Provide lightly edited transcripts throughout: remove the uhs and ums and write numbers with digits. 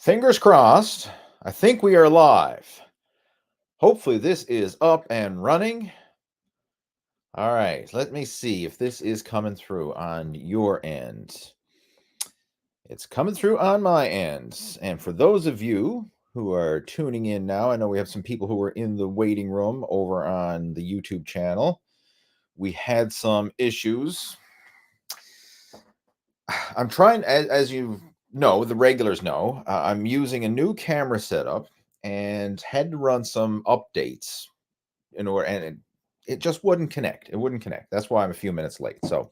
Fingers crossed. I think we are live. Hopefully, this is up and running. All right, let me see if this is coming through on your end. It's coming through on my end. And for those of you who are tuning in now, I know we have some people who are in the waiting room over on the YouTube channel. We had some issues. I'm trying, as you know, the regulars know, I'm using a new camera setup and had to run some updates in order, and it just wouldn't connect. It wouldn't connect. That's why I'm a few minutes late. So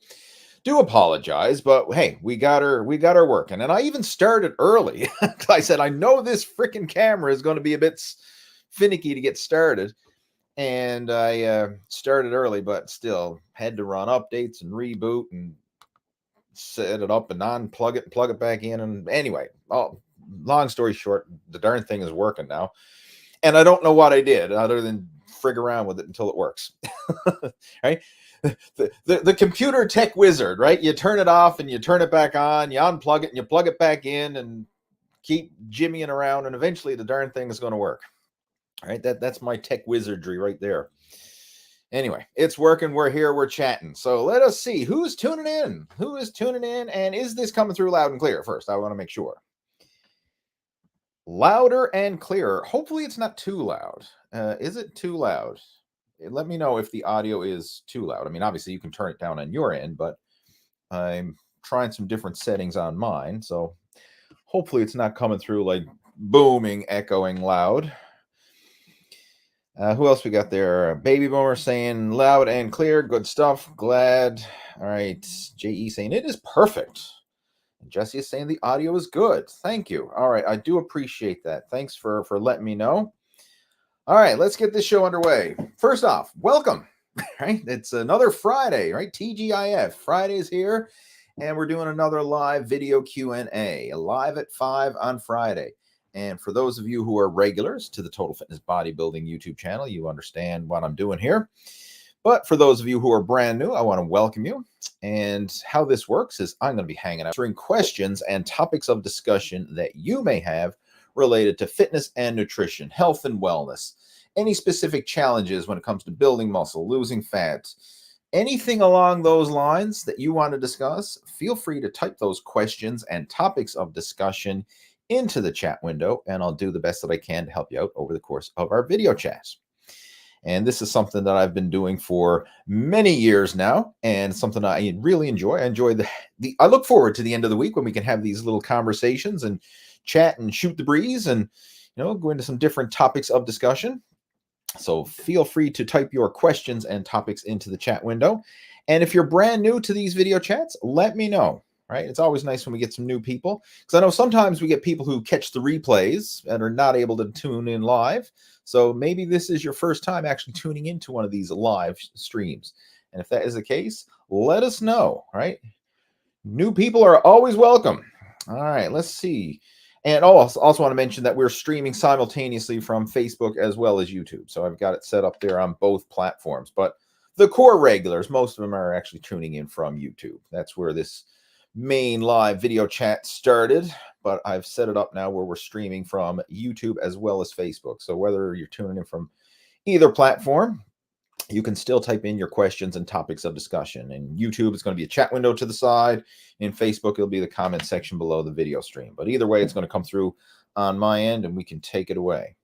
do apologize, but hey, we got her working. And I even started early. I said, I know this freaking camera is going to be a bit finicky to get started. And I started early, but still had to run updates and reboot and set it up and unplug it and plug it back in. And anyway, long story short, the darn thing is working now. And I don't know what I did other than frig around with it until it works. Right? The computer tech wizard, right? You turn it off and you turn it back on, you unplug it and you plug it back in and keep jimmying around, and eventually the darn thing is going to work. All right, that's my tech wizardry right there. Anyway, it's working. We're here. We're chatting. So let us see who's tuning in. Who is tuning in? And is this coming through loud and clear? First, I want to make sure. Louder and clearer. Hopefully it's not too loud. Is it too loud? Let me know if the audio is too loud. I mean, obviously you can turn it down on your end, but I'm trying some different settings on mine. So hopefully it's not coming through like booming, echoing loud. Who else we got there? Baby Boomer saying loud and clear. Good stuff. Glad. All right. JE saying it is perfect. And Jesse is saying the audio is good. Thank you. All right. I do appreciate that. Thanks for letting me know. All right. Let's get this show underway. First off, welcome. Right. It's another Friday, right? TGIF. Friday is here. And we're doing another live video Q&A. Live at 5 on Friday. And for those of you who are regulars to the Total Fitness Bodybuilding YouTube channel, you understand what I'm doing here. But for those of you who are brand new, I want to welcome you. And how this works is I'm going to be hanging out, answering questions and topics of discussion that you may have related to fitness and nutrition, health and wellness, any specific challenges when it comes to building muscle, losing fat, anything along those lines that you want to discuss. Feel free to type those questions and topics of discussion into the chat window, and I'll do the best that I can to help you out over the course of our video chats. And this is something that I've been doing for many years now, and something I really enjoy. I enjoy I look forward to the end of the week when we can have these little conversations and chat and shoot the breeze and, go into some different topics of discussion. So feel free to type your questions and topics into the chat window. And if you're brand new to these video chats, let me know. Right? It's always nice when we get some new people, because I know sometimes we get people who catch the replays and are not able to tune in live. So maybe this is your first time actually tuning into one of these live streams. And if that is the case, let us know, right? New people are always welcome. All right, let's see. And also want to mention that we're streaming simultaneously from Facebook as well as YouTube. So I've got it set up there on both platforms. But the core regulars, most of them are actually tuning in from YouTube. That's where this main live video chat started, but I've set it up now where we're streaming from YouTube as well as Facebook. So whether you're tuning in from either platform, you can still type in your questions and topics of discussion. In YouTube, it's going to be a chat window to the side. In Facebook, it'll be the comment section below the video stream. But either way, it's going to come through on my end, and we can take it away.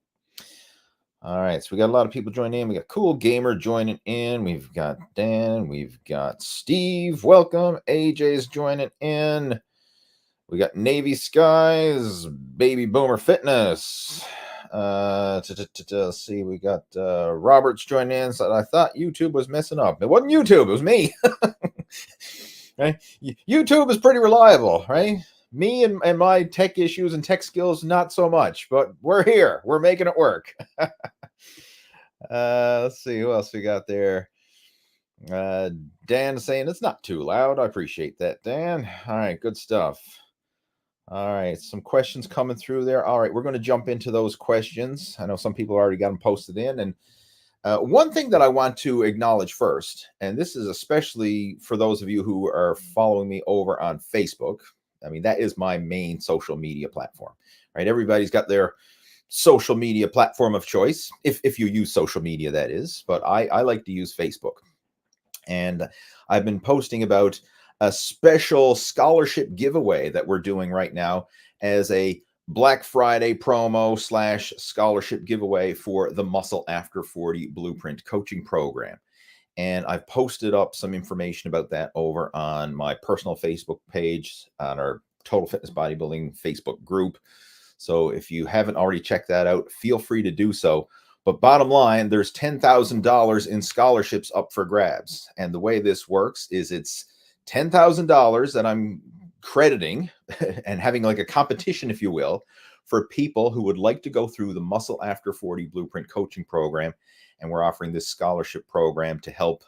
All right, so we got a lot of people joining in. We got Cool Gamer joining in. We've got Dan. We've got Steve. Welcome. AJ's joining in. We got Navy Skies, Baby Boomer Fitness. Let's see. We got Roberts joining in. So I thought YouTube was messing up. It wasn't YouTube. It was me. Right? YouTube is pretty reliable, right? Me and my tech issues and tech skills, not so much, but we're here. We're making it work. Let's see who else we got there. Dan saying it's not too loud. I appreciate that, Dan. All right, good stuff. All right, some questions coming through there. All right, we're going to jump into those questions. I know some people already got them posted in. And one thing that I want to acknowledge first, and this is especially for those of you who are following me over on Facebook, I mean, that is my main social media platform, right? Everybody's got their social media platform of choice, if you use social media, that is. But I like to use Facebook. And I've been posting about a special scholarship giveaway that we're doing right now as a Black Friday promo / scholarship giveaway for the Muscle After 40 Blueprint Coaching Program. And I've posted up some information about that over on my personal Facebook page, on our Total Fitness Bodybuilding Facebook group. So if you haven't already checked that out, feel free to do so. But bottom line, there's $10,000 in scholarships up for grabs. And the way this works is it's $10,000 that I'm crediting and having like a competition, if you will, for people who would like to go through the Muscle After 40 Blueprint Coaching Program. And we're offering this scholarship program to help,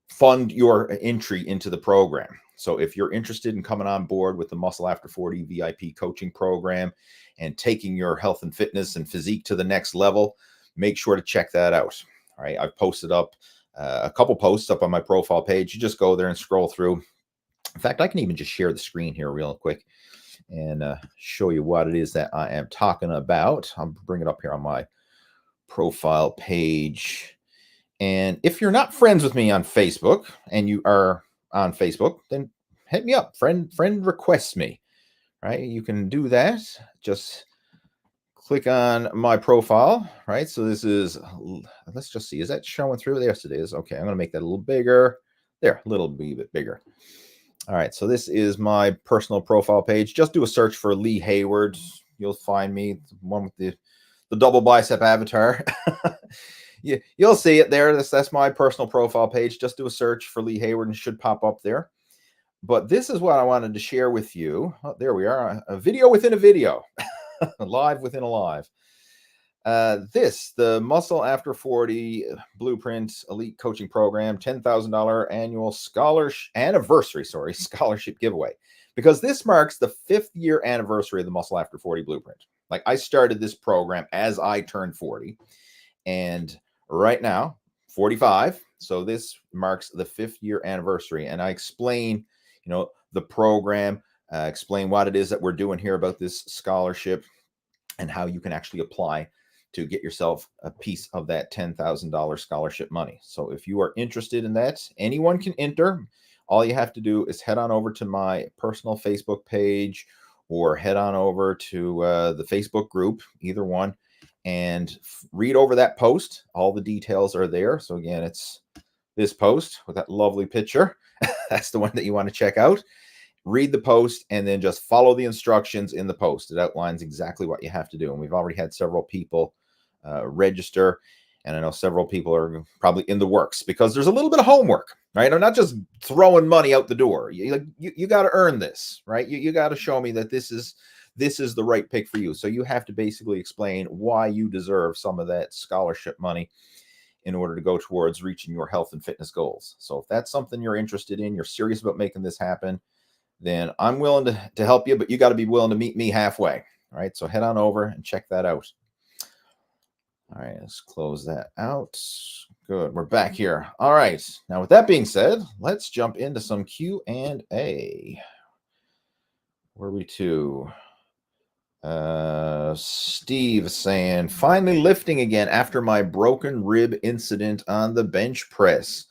fund your entry into the program. So if you're interested in coming on board with the Muscle After 40 VIP coaching program and taking your health and fitness and physique to the next level, make sure to check that out. All right. I've posted up a couple posts up on my profile page. You just go there and scroll through. In fact, I can even just share the screen here real quick and show you what it is that I am talking about. I'll bring it up here on my profile page. And if you're not friends with me on Facebook and you are on Facebook, then hit me up. Friend request me. Right? You can do that. Just click on my profile. Right? So this is, let's just see. Is that showing through? Yes, it is. Okay. I'm going to make that a little bigger. There, a little bit bigger. All right. So this is my personal profile page. Just do a search for Lee Hayward. You'll find me, the one with the double bicep avatar. You'll see it there. That's my personal profile page. Just do a search for Lee Hayward and it should pop up there. But this is what I wanted to share with you. Oh, there we are. A video within a video. Live within a live. The Muscle After 40 Blueprint Elite Coaching Program, $10,000 annual scholarship giveaway. Because this marks the 5th year anniversary of the Muscle After 40 Blueprint. Like, I started this program as I turned 40. And right now, 45. So this marks the 5th year anniversary. And I explain, the program, explain what it is that we're doing here about this scholarship and how you can actually apply to get yourself a piece of that $10,000 scholarship money. So if you are interested in that, anyone can enter. All you have to do is head on over to my personal Facebook page or head on over to the Facebook group, either one, and read over that post. All the details are there. So again, it's this post with that lovely picture. That's the one that you want to check out. Read the post and then just follow the instructions in the post. It outlines exactly what you have to do. And we've already had several people register. And I know several people are probably in the works because there's a little bit of homework, right? I'm not just throwing money out the door. You got to earn this, right? You got to show me that this is the right pick for you. So you have to basically explain why you deserve some of that scholarship money in order to go towards reaching your health and fitness goals. So if that's something you're interested in, you're serious about making this happen, then I'm willing to help you, but you got to be willing to meet me halfway. All right. So head on over and check that out. All right. Let's close that out. Good. We're back here. All right. Now, with that being said, let's jump into some Q&A. Where are we to? Steve saying, finally lifting again after my broken rib incident on the bench press.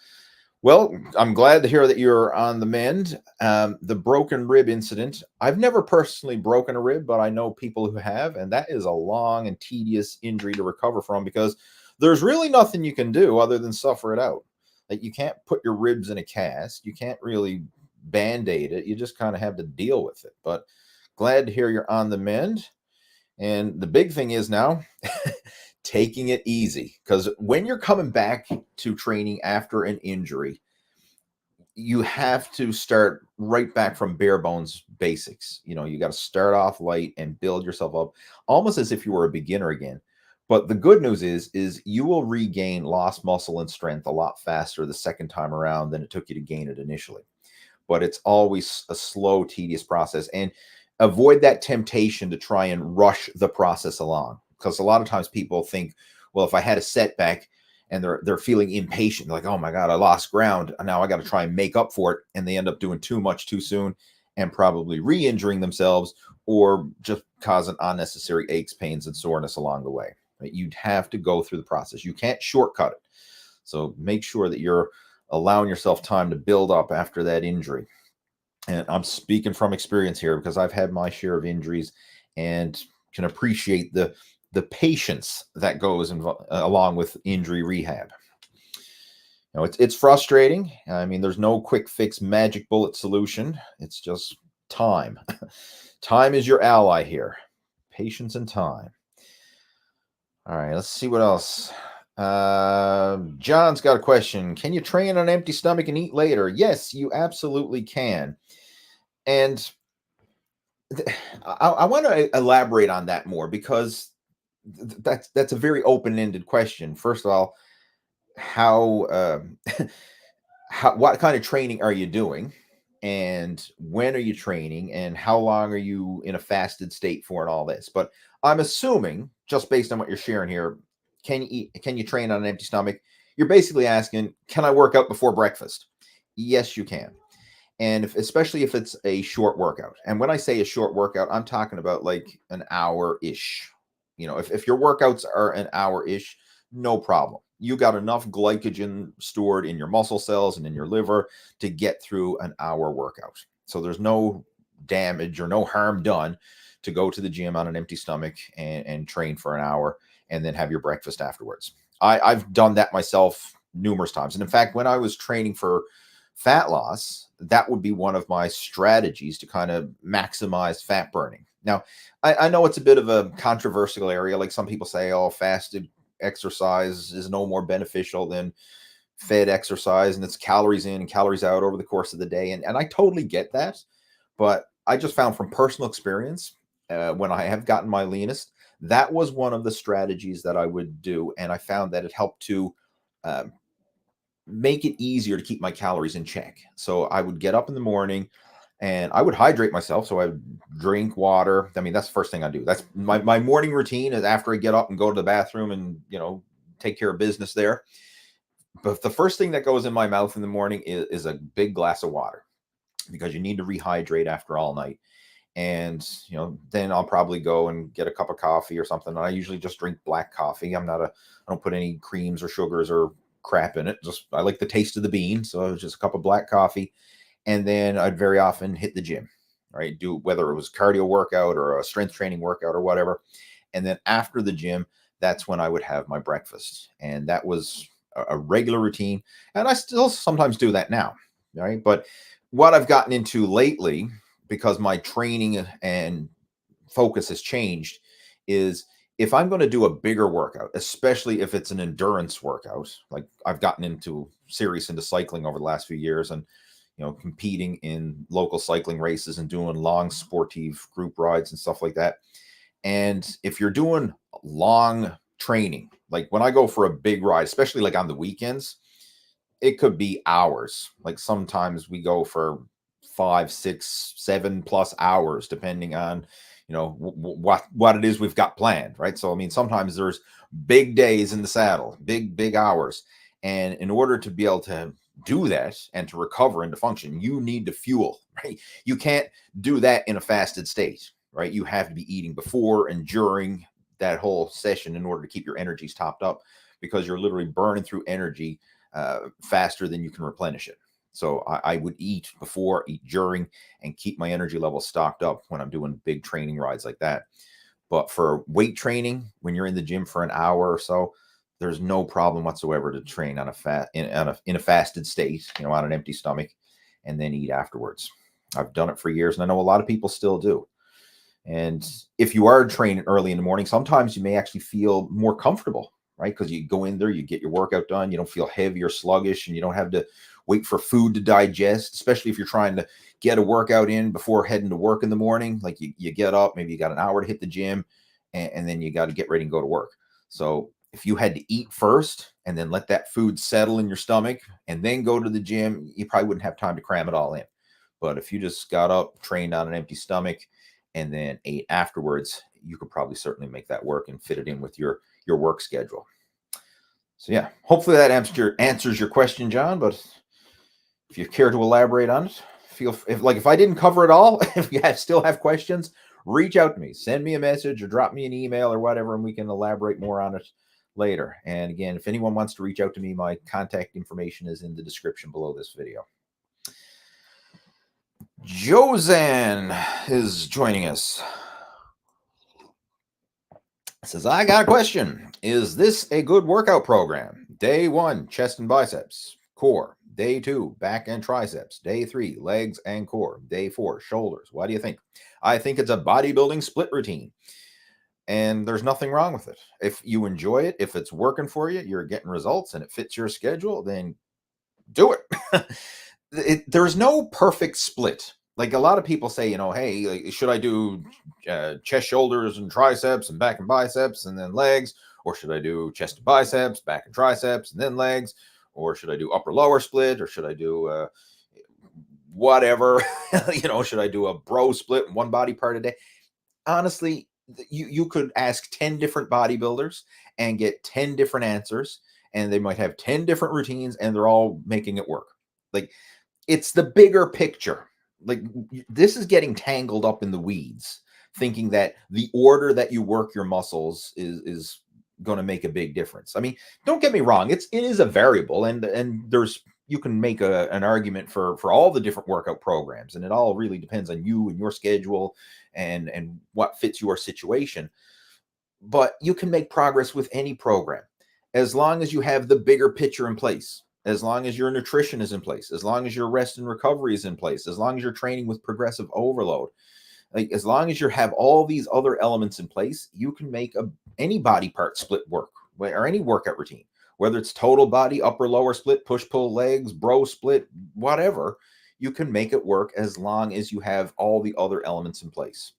Well, I'm glad to hear that you're on the mend. The broken rib incident, I've never personally broken a rib, but I know people who have, and that is a long and tedious injury to recover from because there's really nothing you can do other than suffer it out. Like, you can't put your ribs in a cast. You can't really Band-Aid it. You just kind of have to deal with it. But glad to hear you're on the mend. And the big thing is now taking it easy, because when you're coming back to training after an injury, you have to start right back from bare bones basics. You got to start off light and build yourself up almost as if you were a beginner again. But the good news is you will regain lost muscle and strength a lot faster the second time around than it took you to gain it initially. But it's always a slow, tedious process. And avoid that temptation to try and rush the process along. Because a lot of times people think, well, if I had a setback and they're feeling impatient, like, oh my God, I lost ground. Now I got to try and make up for it. And they end up doing too much too soon. and probably re-injuring themselves or just causing unnecessary aches, pains, and soreness along the way. Right? You'd have to go through the process. You can't shortcut it. So make sure that you're allowing yourself time to build up after that injury. And I'm speaking from experience here because I've had my share of injuries and can appreciate the patience that goes along with injury rehab. You know, it's frustrating. I mean, there's no quick fix, magic bullet solution. It's just time. Time is your ally here. Patience and time. All right, let's see what else. John's got a question. Can you train on an empty stomach and eat later? Yes, you absolutely can. And I want to elaborate on that more because that's a very open-ended question. First of all, how what kind of training are you doing, and when are you training, and how long are you in a fasted state for, and all this? But I'm assuming, just based on what you're sharing here, can you train on an empty stomach? You're basically asking, can I work out before breakfast? Yes, you can. And especially if it's a short workout. And when I say a short workout, I'm talking about like an hour-ish. You know, if your workouts are an hour-ish, no problem. You got enough glycogen stored in your muscle cells and in your liver to get through an hour workout. So there's no damage or no harm done to go to the gym on an empty stomach and train for an hour and then have your breakfast afterwards. I've done that myself numerous times. And in fact, when I was training for fat loss, that would be one of my strategies to kind of maximize fat burning. Now, I know it's a bit of a controversial area. Like some people say, oh, fasted exercise is no more beneficial than fed exercise, and it's calories in and calories out over the course of the day. And I totally get that. But I just found from personal experience, when I have gotten my leanest, that was one of the strategies that I would do. And I found that it helped to make it easier to keep my calories in check. So I would get up in the morning and I would hydrate myself. So I would drink water. I mean, that's the first thing I do. That's my morning routine is after I get up and go to the bathroom and, you know, take care of business there. But the first thing that goes in my mouth in the morning is a big glass of water because you need to rehydrate after all night. And, you know, then I'll probably go and get a cup of coffee or something. I usually just drink black coffee. I don't put any creams or sugars or crap in it. Just I like the taste of the bean. So it was just a cup of black coffee. And then I'd very often hit the gym, right? Do whether it was cardio workout or a strength training workout or whatever. And then after the gym, that's when I would have my breakfast. And that was a regular routine. And I still sometimes do that now, right? But what I've gotten into lately, because my training and focus has changed, is if I'm going to do a bigger workout, especially if it's an endurance workout, like I've gotten into cycling over the last few years and, you know, competing in local cycling races and doing long sportive group rides and stuff like that. And if you're doing long training, like when I go for a big ride, especially like on the weekends, it could be hours. Like sometimes we go for 5, 6, 7+ hours, depending on, you know, what it is we've got planned, right? So I mean, sometimes there's big days in the saddle, big hours, and in order to be able to do that and to recover and to function, you need to fuel, right? You can't do that in a fasted state, right? You have to be eating before and during that whole session in order to keep your energies topped up, because you're literally burning through energy faster than you can replenish it. So I would eat before, eat during, and keep my energy levels stocked up when I'm doing big training rides like that. But for weight training, when you're in the gym for an hour or so, there's no problem whatsoever to train on in a fasted state, you know, on an empty stomach, and then eat afterwards. I've done it for years, and I know a lot of people still do. And if you are training early in the morning, sometimes you may actually feel more comfortable, right? Because you go in there, you get your workout done, you don't feel heavy or sluggish, and you don't have to wait for food to digest, especially if you're trying to get a workout in before heading to work in the morning. Like you get up, maybe you got an hour to hit the gym, and then you got to get ready and go to work. So if you had to eat first and then let that food settle in your stomach and then go to the gym, you probably wouldn't have time to cram it all in. But if you just got up, trained on an empty stomach, and then ate afterwards, you could probably certainly make that work and fit it in with your work schedule. So yeah, hopefully that answers your question, John. But if you care to elaborate on it, if I didn't cover it all, if you still have questions, reach out to me, send me a message or drop me an email or whatever, and we can elaborate more on it later. And again, if anyone wants to reach out to me, my contact information is in the description below this video. Josan is joining us. Says, I got a question. Is this a good workout program? Day 1, chest and biceps, core. Day 2, back and triceps. Day 3, legs and core. Day 4, shoulders. What do you think? I think it's a bodybuilding split routine. And there's nothing wrong with it. If you enjoy it, if it's working for you, you're getting results and it fits your schedule, then do it. There's no perfect split. Like a lot of people say, hey, like, should I do chest, shoulders, and triceps, and back and biceps, and then legs? Or should I do chest and biceps, back and triceps, and then legs? Or should I do upper lower split? Or should I do whatever? Should I do a bro split, one body part a day? Honestly, you could ask 10 different bodybuilders and get 10 different answers, and they might have 10 different routines, and they're all making it work. Like, it's the bigger picture. Like, this is getting tangled up in the weeds, thinking that the order that you work your muscles is going to make a big difference. I mean, don't get me wrong, it is a variable, and you can make an argument for all the different workout programs, and it all really depends on you and your schedule and what fits your situation. But you can make progress with any program as long as you have the bigger picture in place, as long as your nutrition is in place, as long as your rest and recovery is in place, as long as you're training with progressive overload. Like, as long as you have all these other elements in place, you can make any body part split work, or any workout routine, whether it's total body, upper lower split, push pull legs, bro split, whatever. You can make it work as long as you have all the other elements in place,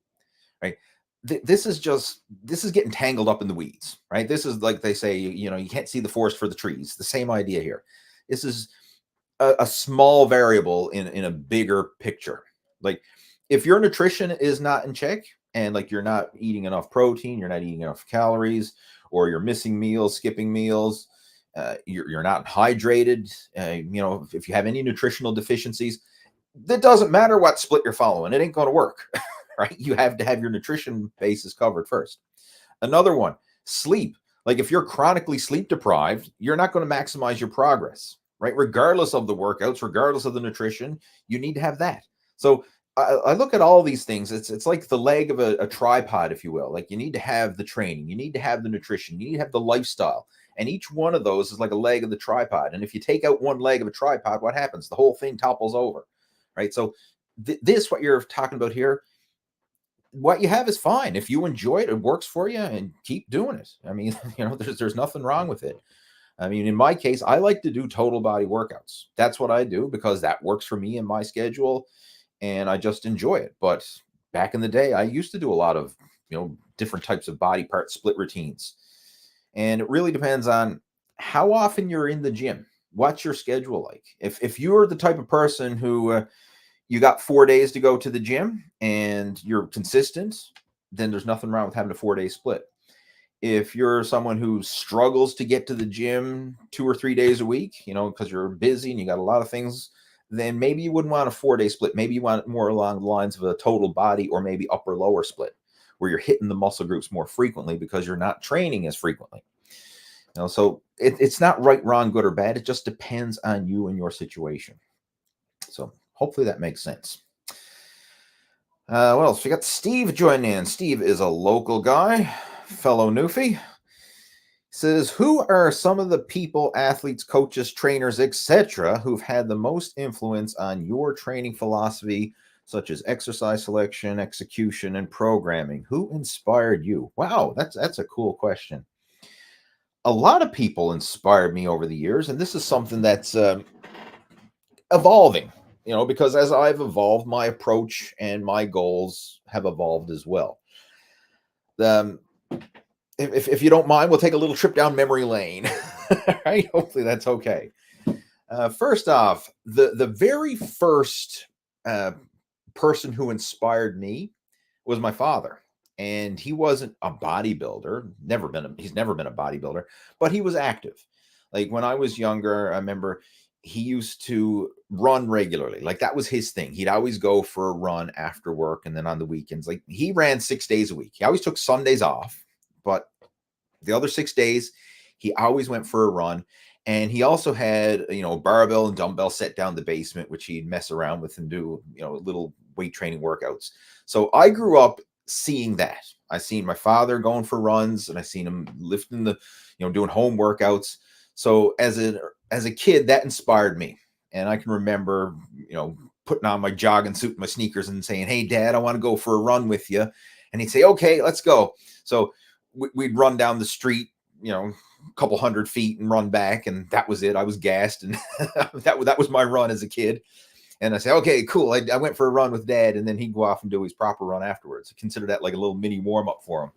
right? This is getting tangled up in the weeds, right? This is like they say, you can't see the forest for the trees. The same idea here. This is a small variable in a bigger picture. Like, if your nutrition is not in check, and like you're not eating enough protein, you're not eating enough calories, or you're missing meals, skipping meals, you're not hydrated, if you have any nutritional deficiencies, it doesn't matter what split you're following, it ain't going to work. Right? You have to have your nutrition bases covered first. Another one, sleep. Like, if you're chronically sleep deprived, you're not going to maximize your progress, right? Regardless of the workouts, regardless of the nutrition, you need to have that. So I look at all these things. It's like the leg of a tripod, if you will. Like, you need to have the training, you need to have the nutrition, you need to have the lifestyle. And each one of those is like a leg of the tripod. And if you take out one leg of a tripod, what happens? The whole thing topples over, right? So what you're talking about here, what you have is fine. If you enjoy it, it works for you, and keep doing it. I mean, there's nothing wrong with it. I mean, in my case, I like to do total body workouts. That's what I do because that works for me and my schedule, and I just enjoy it. But back in the day, I used to do a lot of, different types of body part split routines. And it really depends on how often you're in the gym. What's your schedule like? If you're the type of person who you got 4 days to go to the gym and you're consistent, then there's nothing wrong with having a 4-day split. If you're someone who struggles to get to the gym 2 or 3 days a week, because you're busy and you got a lot of things, then maybe you wouldn't want a 4-day split. Maybe you want it more along the lines of a total body, or maybe upper lower split, where you're hitting the muscle groups more frequently because you're not training as frequently. So it's not right, wrong, good, or bad. It just depends on you and your situation. So hopefully that makes sense. What else? We got Steve joining in. Steve is a local guy, fellow Newfie. Says, who are some of the people, athletes, coaches, trainers, etc., who've had the most influence on your training philosophy, such as exercise selection, execution, and programming? Who inspired you? Wow, that's a cool question. A lot of people inspired me over the years, and this is something that's evolving, because as I've evolved, my approach and my goals have evolved as well. If you don't mind, we'll take a little trip down memory lane. Right? Hopefully that's okay. First off, the very first person who inspired me was my father. And he wasn't a bodybuilder, he's never been a bodybuilder, but he was active. Like, when I was younger, I remember he used to run regularly. Like that was his thing. He'd always go for a run after work and then on the weekends. Like he ran 6 days a week. He always took Sundays off, but the other 6 days, he always went for a run. And he also had, barbell and dumbbell set down the basement, which he'd mess around with and do, little weight training workouts. So I grew up seeing that. I seen my father going for runs, and I seen him lifting doing home workouts. So as a kid, that inspired me. And I can remember, putting on my jogging suit and my sneakers and saying, "Hey, Dad, I want to go for a run with you." And he'd say, "Okay, let's go." So we'd run down the street, a couple 100 feet and run back, and that was it. I was gassed, and that was my run as a kid. And I say, "Okay, cool." I went for a run with Dad, and then he'd go off and do his proper run afterwards. I consider that like a little mini warm up for him.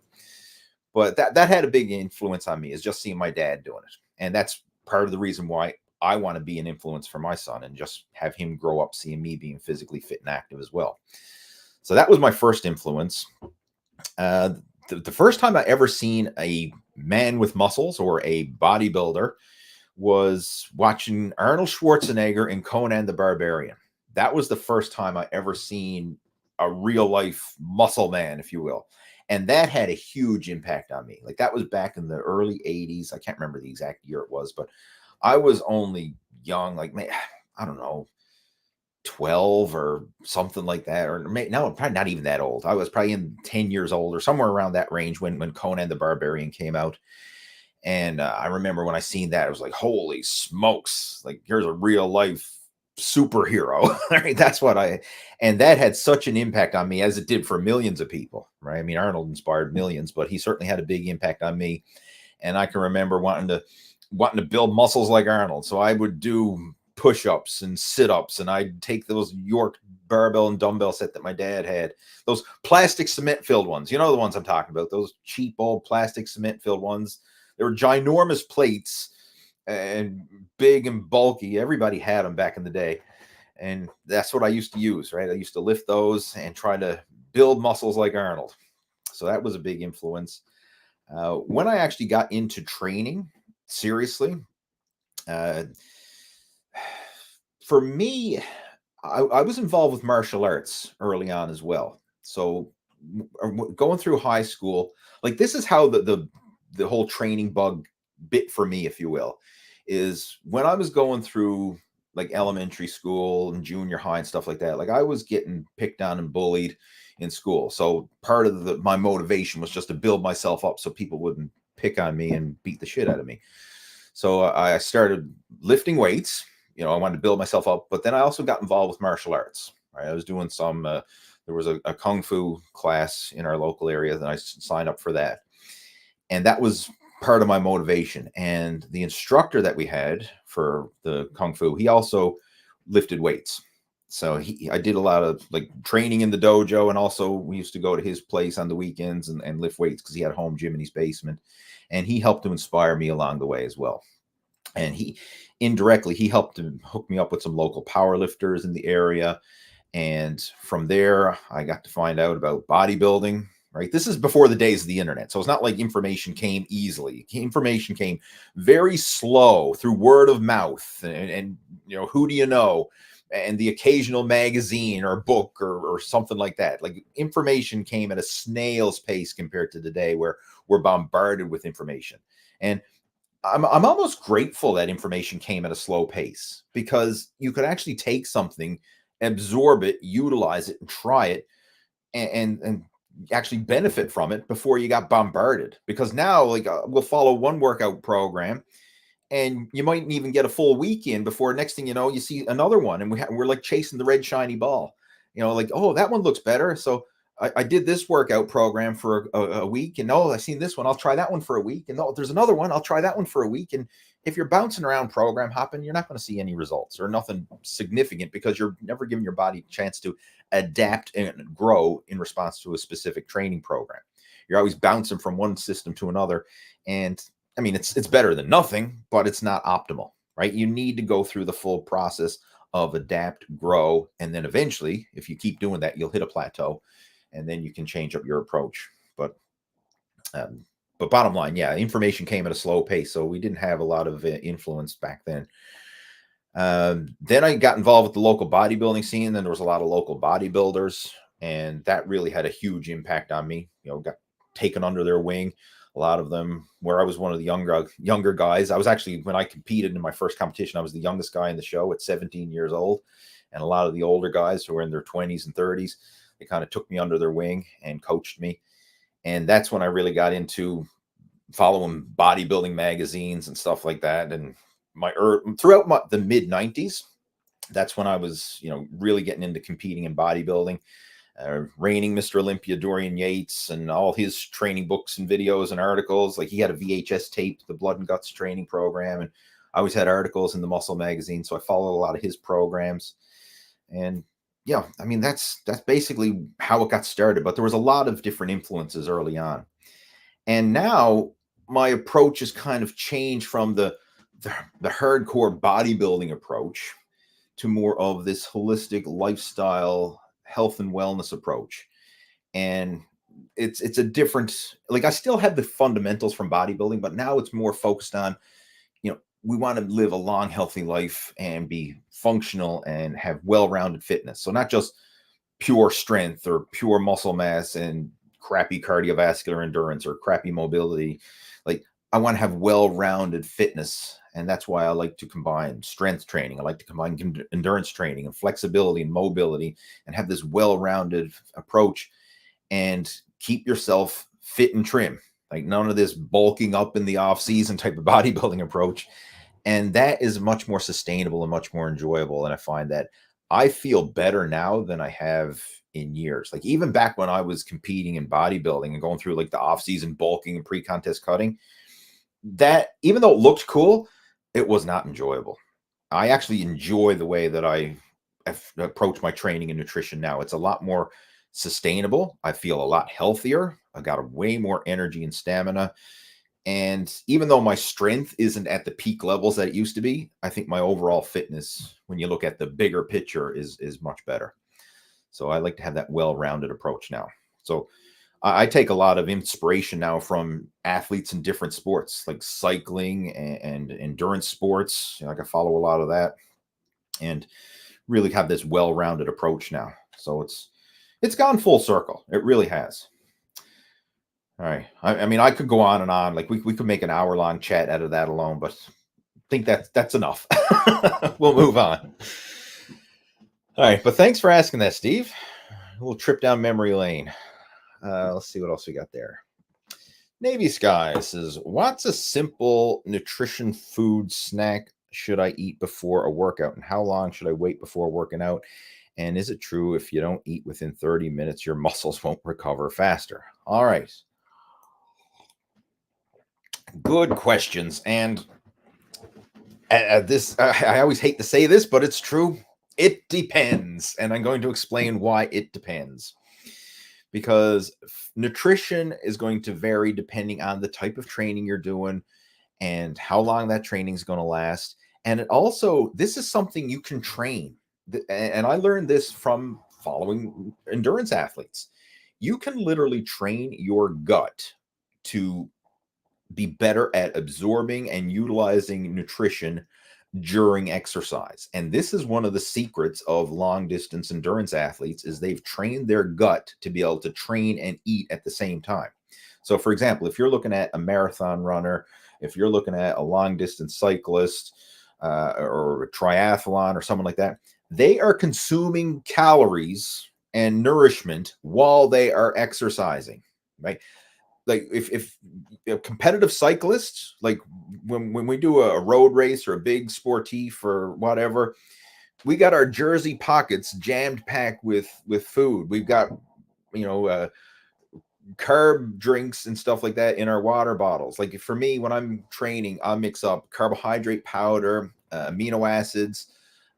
But that had a big influence on me, is just seeing my dad doing it, and that's part of the reason why I want to be an influence for my son and just have him grow up seeing me being physically fit and active as well. So that was my first influence. The first time I ever seen a man with muscles or a bodybuilder was watching Arnold Schwarzenegger in Conan the Barbarian. That was the first time I ever seen a real life muscle man, if you will. And that had a huge impact on me. Like that was back in the early 80s. I can't remember the exact year it was, but I was only young, like, I don't know, 12 or something like that. Or no, I'm probably not even that old. I was probably in 10 years old or somewhere around that range when Conan the Barbarian came out. And I remember when I seen that, I was like, holy smokes, like here's a real life superhero. Right? And that had such an impact on me, as it did for millions of people, right? I mean, Arnold inspired millions, but he certainly had a big impact on me. And I can remember wanting to build muscles like Arnold. So I would do push-ups and sit-ups, and I'd take those York barbell and dumbbell set that my dad had, those plastic cement-filled ones. You know the ones I'm talking about, those cheap old plastic cement-filled ones. They were ginormous plates and big and bulky. Everybody had them back in the day. And that's what I used to use, right? I used to lift those and try to build muscles like Arnold. So that was a big influence. When I actually got into training seriously, for me, I was involved with martial arts early on as well. So going through high school, like this is how the whole training bug bit for me, if you will, is when I was going through like elementary school and junior high and stuff like that. Like I was getting picked on and bullied in school. So part of my motivation was just to build myself up so people wouldn't pick on me and beat the shit out of me. So I started lifting weights. I wanted to build myself up, but then I also got involved with martial arts. Right? I was doing some, there was a kung fu class in our local area, and I signed up for that. And that was part of my motivation. And the instructor that we had for the kung fu, he also lifted weights. So I did a lot of like training in the dojo, and also we used to go to his place on the weekends and lift weights because he had a home gym in his basement. And he helped to inspire me along the way as well. And he helped to hook me up with some local power lifters in the area. And from there, I got to find out about bodybuilding. Right. This is before the days of the internet. So it's not like information came easily. Information came very slow through word of mouth and who do you know? And the occasional magazine or book or something like that. Like information came at a snail's pace compared to today, where we're bombarded with information. And I'm almost grateful that information came at a slow pace, because you could actually take something, absorb it, utilize it, and try it, and actually benefit from it before you got bombarded. Because now, like, we'll follow one workout program, and you mightn't even get a full weekend before next thing you know, you see another one, and we're like chasing the red shiny ball. Like, oh, that one looks better, so I did this workout program for a week, and oh, I've seen this one, I'll try that one for a week, and oh, there's another one, I'll try that one for a week. And if you're bouncing around program hopping, you're not going to see any results or nothing significant, because you're never giving your body a chance to adapt and grow in response to a specific training program. You're always bouncing from one system to another. And I mean, it's better than nothing, but it's not optimal, right? You need to go through the full process of adapt, grow, and then eventually, if you keep doing that, you'll hit a plateau, and then you can change up your approach. But bottom line, yeah, information came at a slow pace, so we didn't have a lot of influence back then. Then I got involved with the local bodybuilding scene. Then there was a lot of local bodybuilders, and that really had a huge impact on me. Got taken under their wing. A lot of them, where I was one of the younger guys. I was actually, when I competed in my first competition, I was the youngest guy in the show at 17 years old. And a lot of the older guys who were in their 20s and 30s, they kind of took me under their wing and coached me. And that's when I really got into following bodybuilding magazines and stuff like that. And throughout the mid 90s, that's when I was, really getting into competing in bodybuilding. Reigning Mr. Olympia Dorian Yates and all his training books and videos and articles. Like, he had a VHS tape, the Blood and Guts training program, and I always had articles in the Muscle magazine, so I followed a lot of his programs. And yeah, I mean, that's basically how it got started. But there was a lot of different influences early on, and now my approach has kind of changed from the hardcore bodybuilding approach to more of this holistic lifestyle health and wellness approach. And it's a different, like, I still have the fundamentals from bodybuilding, but now it's more focused on, we want to live a long, healthy life and be functional and have well-rounded fitness. So not just pure strength or pure muscle mass and crappy cardiovascular endurance or crappy mobility. Like, I want to have well-rounded fitness. And that's why I like to combine strength training. I like to combine endurance training and flexibility and mobility and have this well-rounded approach and keep yourself fit and trim. Like, none of this bulking up in the off season type of bodybuilding approach. And that is much more sustainable and much more enjoyable. And I find that I feel better now than I have in years. Like, even back when I was competing in bodybuilding and going through like the off season bulking and pre-contest cutting, that, even though it looked cool, it was not enjoyable. I actually enjoy the way that I approach my training and nutrition now. It's a lot more sustainable. I feel a lot healthier. I got a way more energy and stamina. And even though my strength isn't at the peak levels that it used to be, I think my overall fitness, when you look at the bigger picture, is much better. So I like to have that well-rounded approach now. So I take a lot of inspiration now from athletes in different sports, like cycling and endurance sports. I can follow a lot of that and really have this well-rounded approach now. So it's gone full circle. It really has. All right. I mean, I could go on and on. Like, we could make an hour-long chat out of that alone, but I think that's enough. We'll move on. All right. But thanks for asking that, Steve. A little trip down memory lane. Let's see what else we got there. Navy Sky says, what's a simple nutrition food snack should I eat before a workout? And how long should I wait before working out? And is it true if you don't eat within 30 minutes, your muscles won't recover faster? All right. Good questions. And I always hate to say this, but it's true. It depends. And I'm going to explain why it depends. Because nutrition is going to vary depending on the type of training you're doing and how long that training is going to last. And this is something you can train. And I learned this from following endurance athletes. You can literally train your gut to be better at absorbing and utilizing nutrition during exercise. And this is one of the secrets of long distance endurance athletes, is they've trained their gut to be able to train and eat at the same time. So for example, if you're looking at a marathon runner, if you're looking at a long distance cyclist or a triathlon or someone like that, they are consuming calories and nourishment while they are exercising, right? Like, if competitive cyclists, like when we do a road race or a big sportif or whatever, we got our jersey pockets jammed packed with food. We've got, carb drinks and stuff like that in our water bottles. Like, for me, when I'm training, I mix up carbohydrate powder, amino acids,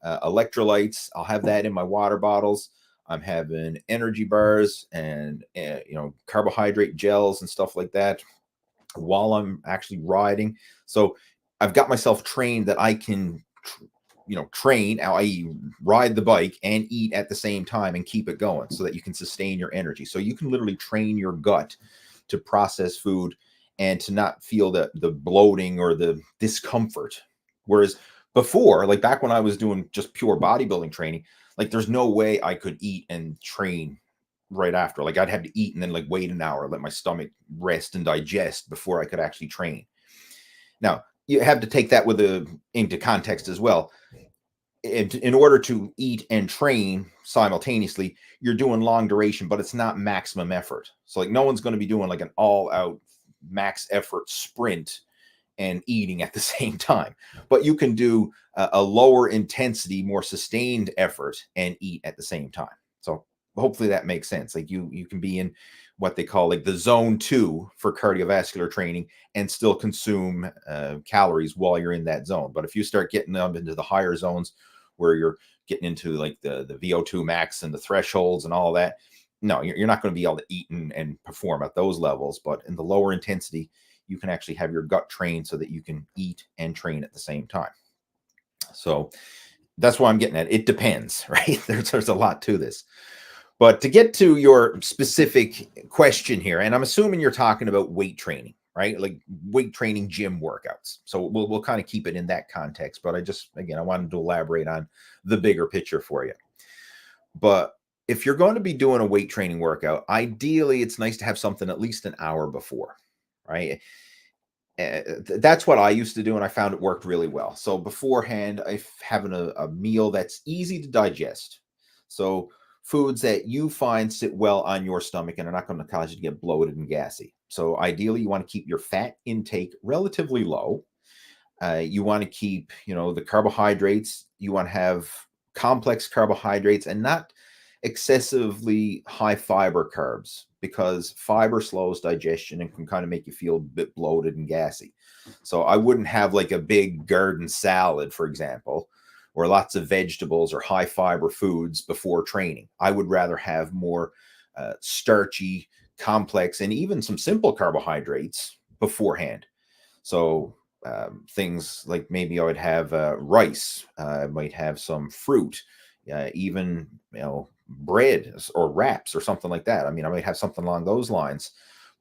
electrolytes. I'll have that in my water bottles. I'm having energy bars and carbohydrate gels and stuff like that while I'm actually riding. So I've got myself trained that I can train, i.e. ride the bike and eat at the same time and keep it going so that you can sustain your energy. So you can literally train your gut to process food and to not feel the bloating or the discomfort. Whereas Before, like back when I was doing just pure bodybuilding training, like there's no way I could eat and train right after. Like I'd have to eat and then like wait an hour, let my stomach rest and digest before I could actually train. Now, you have to take that with into context as well. In order to eat and train simultaneously, you're doing long duration, but it's not maximum effort. So like no one's going to be doing like an all out max effort sprint and eating at the same time. But you can do a lower intensity, more sustained effort and eat at the same time. So hopefully that makes sense. Like you can be in what they call like the zone 2 for cardiovascular training and still consume calories while you're in that zone. But if you start getting up into the higher zones where you're getting into like the VO2 max and the thresholds and all that, no, you're not going to be able to eat and perform at those levels. But in the lower intensity, you can actually have your gut trained so that you can eat and train at the same time. So that's why I'm getting at. It depends, right? There's a lot to this. But to get to your specific question here, and I'm assuming you're talking about weight training, right? Like weight training gym workouts. So we'll kind of keep it in that context. But I wanted to elaborate on the bigger picture for you. But if you're going to be doing a weight training workout, ideally it's nice to have something at least an hour before, right? That's what I used to do, and I found it worked really well. So beforehand, I having a meal that's easy to digest. So foods that you find sit well on your stomach and are not going to cause you to get bloated and gassy. So ideally, you want to keep your fat intake relatively low. You want to keep, the carbohydrates. You want to have complex carbohydrates and not excessively high fiber carbs, because fiber slows digestion and can kind of make you feel a bit bloated and gassy. So I wouldn't have like a big garden salad, for example, or lots of vegetables or high fiber foods before training. I would rather have more starchy, complex, and even some simple carbohydrates beforehand. So things like maybe I would have rice. I might have some fruit, even bread or wraps or something like that. I mean, I might have something along those lines,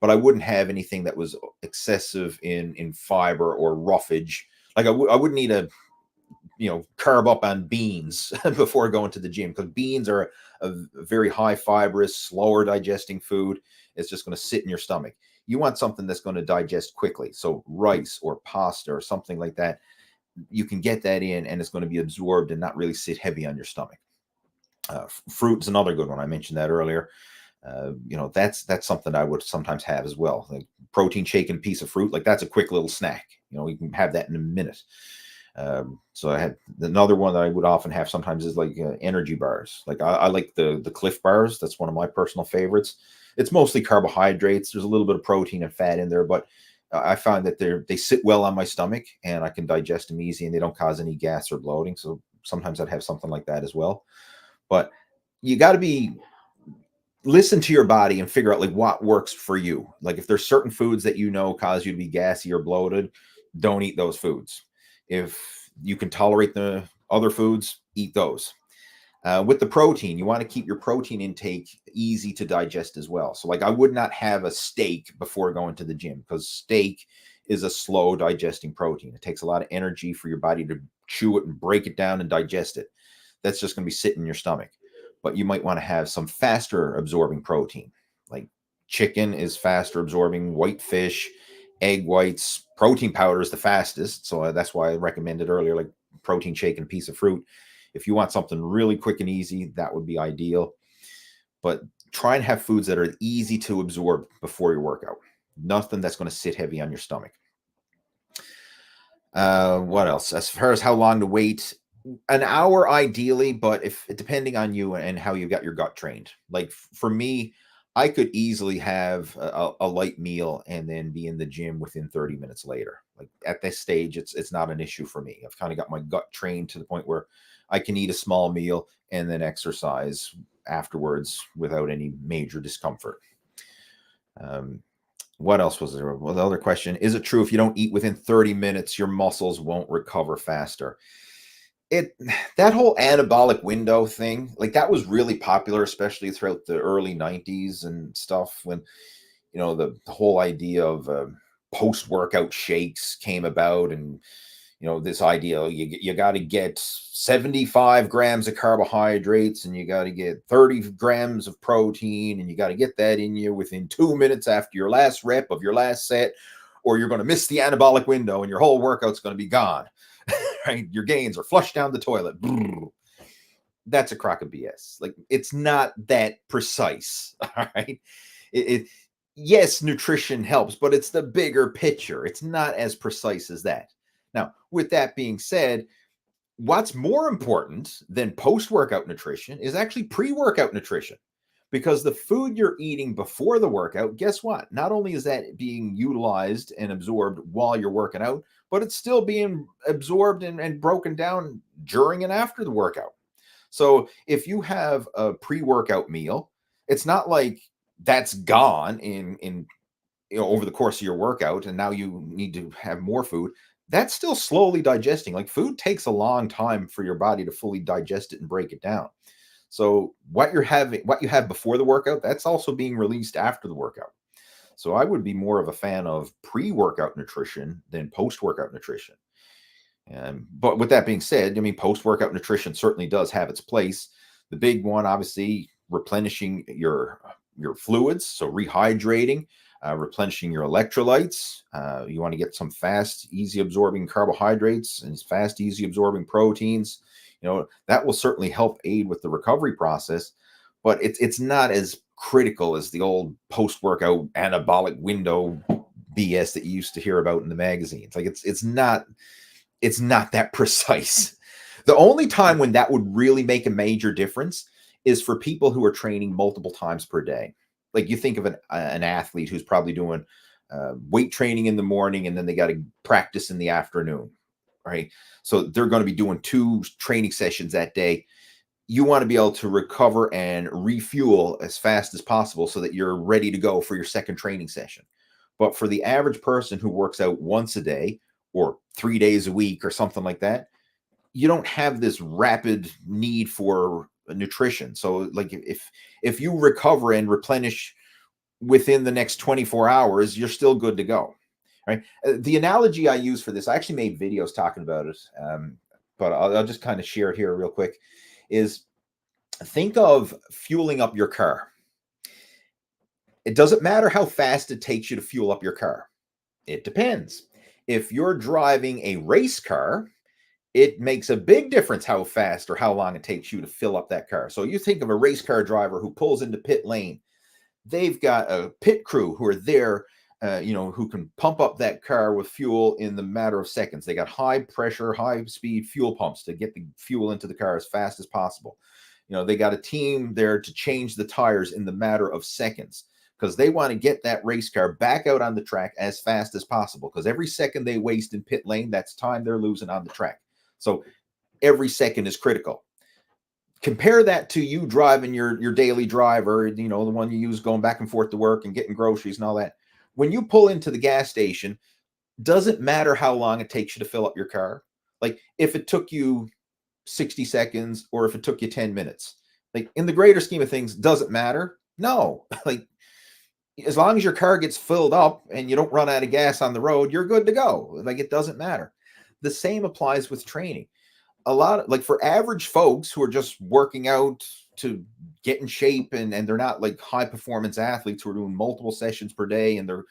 but I wouldn't have anything that was excessive in fiber or roughage. Like I wouldn't need a carb up on beans before going to the gym, because beans are a very high fibrous, slower digesting food. It's just going to sit in your stomach. You want something that's going to digest quickly. So rice or pasta or something like that, you can get that in and it's going to be absorbed and not really sit heavy on your stomach. Fruit is another good one. I mentioned that earlier. That's something I would sometimes have as well. Like protein shake and piece of fruit, like that's a quick little snack. You can have that in a minute. So I had another one that I would often have sometimes is like energy bars. Like I like the Cliff bars. That's one of my personal favorites. It's mostly carbohydrates. There's a little bit of protein and fat in there, but I find that they sit well on my stomach and I can digest them easy and they don't cause any gas or bloating. So sometimes I'd have something like that as well. But you got to listen to your body and figure out like what works for you. Like if there's certain foods that cause you to be gassy or bloated, don't eat those foods. If you can tolerate the other foods, eat those. With the protein, you want to keep your protein intake easy to digest as well. So like I would not have a steak before going to the gym, because steak is a slow digesting protein. It takes a lot of energy for your body to chew it and break it down and digest it. That's just going to be sitting in your stomach. But you might want to have some faster absorbing protein. Like chicken is faster absorbing, white fish, egg whites, protein powder is the fastest. So that's why I recommended earlier, like protein shake and a piece of fruit. If you want something really quick and easy, that would be ideal. But try and have foods that are easy to absorb before your workout. Nothing that's going to sit heavy on your stomach. What else? As far as how long to wait, an hour ideally, but if depending on you and how you got your gut trained. Like for me, I could easily have a light meal and then be in the gym within 30 minutes later. Like at this stage, it's not an issue for me. I've kind of got my gut trained to the point where I can eat a small meal and then exercise afterwards without any major discomfort. What else was there? Well, the other question, is it true if you don't eat within 30 minutes, your muscles won't recover faster? That whole anabolic window thing, like that was really popular, especially throughout the early 90s and stuff, when the whole idea of post-workout shakes came about, and this idea, you got to get 75 grams of carbohydrates and you got to get 30 grams of protein and you got to get that in you within 2 minutes after your last rep of your last set, or you're going to miss the anabolic window and your whole workout's going to be gone. Right? Your gains are flushed down the toilet. That's a crock of BS. Like, it's not that precise. All right. Yes, nutrition helps, but it's the bigger picture. It's not as precise as that. Now, with that being said, what's more important than post-workout nutrition is actually pre-workout nutrition, because the food you're eating before the workout, guess what? Not only is that being utilized and absorbed while you're working out, but it's still being absorbed and broken down during and after the workout. So if you have a pre-workout meal, it's not like that's gone in over the course of your workout and now you need to have more food. That's still slowly digesting. Like, food takes a long time for your body to fully digest it and break it down. So what you have before the workout, that's also being released after the workout. So I would be more of a fan of pre-workout nutrition than post-workout nutrition. But with that being said, I mean, post-workout nutrition certainly does have its place. The big one, obviously, replenishing your fluids, so rehydrating, replenishing your electrolytes. You want to get some fast, easy absorbing carbohydrates and fast, easy absorbing proteins. That will certainly help aid with the recovery process, but it's not as critical as the old post-workout anabolic window BS that you used to hear about in the magazines. Like, it's not that precise. The only time when that would really make a major difference is for people who are training multiple times per day. Like, you think of an athlete who's probably doing weight training in the morning and then they got to practice in the afternoon, right? So they're going to be doing 2 training sessions that day. You want to be able to recover and refuel as fast as possible so that you're ready to go for your second training session. But for the average person who works out once a day or 3 days a week or something like that, you don't have this rapid need for nutrition. So, like, if you recover and replenish within the next 24 hours, you're still good to go, right? The analogy I use for this, I actually made videos talking about it, but I'll just kind of share it here real quick, is think of fueling up your car. It doesn't matter how fast it takes you to fuel up your car. It depends. If you're driving a race car, it makes a big difference how fast or how long it takes you to fill up that car. So you think of a race car driver who pulls into pit lane. They've got a pit crew who are there, who can pump up that car with fuel in the matter of seconds. They got high pressure, high speed fuel pumps to get the fuel into the car as fast as possible. They got a team there to change the tires in the matter of seconds, because they want to get that race car back out on the track as fast as possible, because every second they waste in pit lane, that's time they're losing on the track. So every second is critical. Compare that to you driving your daily driver, the one you use going back and forth to work and getting groceries and all that. When you pull into the gas station, doesn't matter how long it takes you to fill up your car. Like, if it took you 60 seconds or if it took you 10 minutes, like, in the greater scheme of things, doesn't matter. No, like, as long as your car gets filled up and you don't run out of gas on the road, you're good to go. Like, it doesn't matter. The same applies with training. Like, for average folks who are just working out to get in shape and they're not like high performance athletes who are doing multiple sessions per day and they're,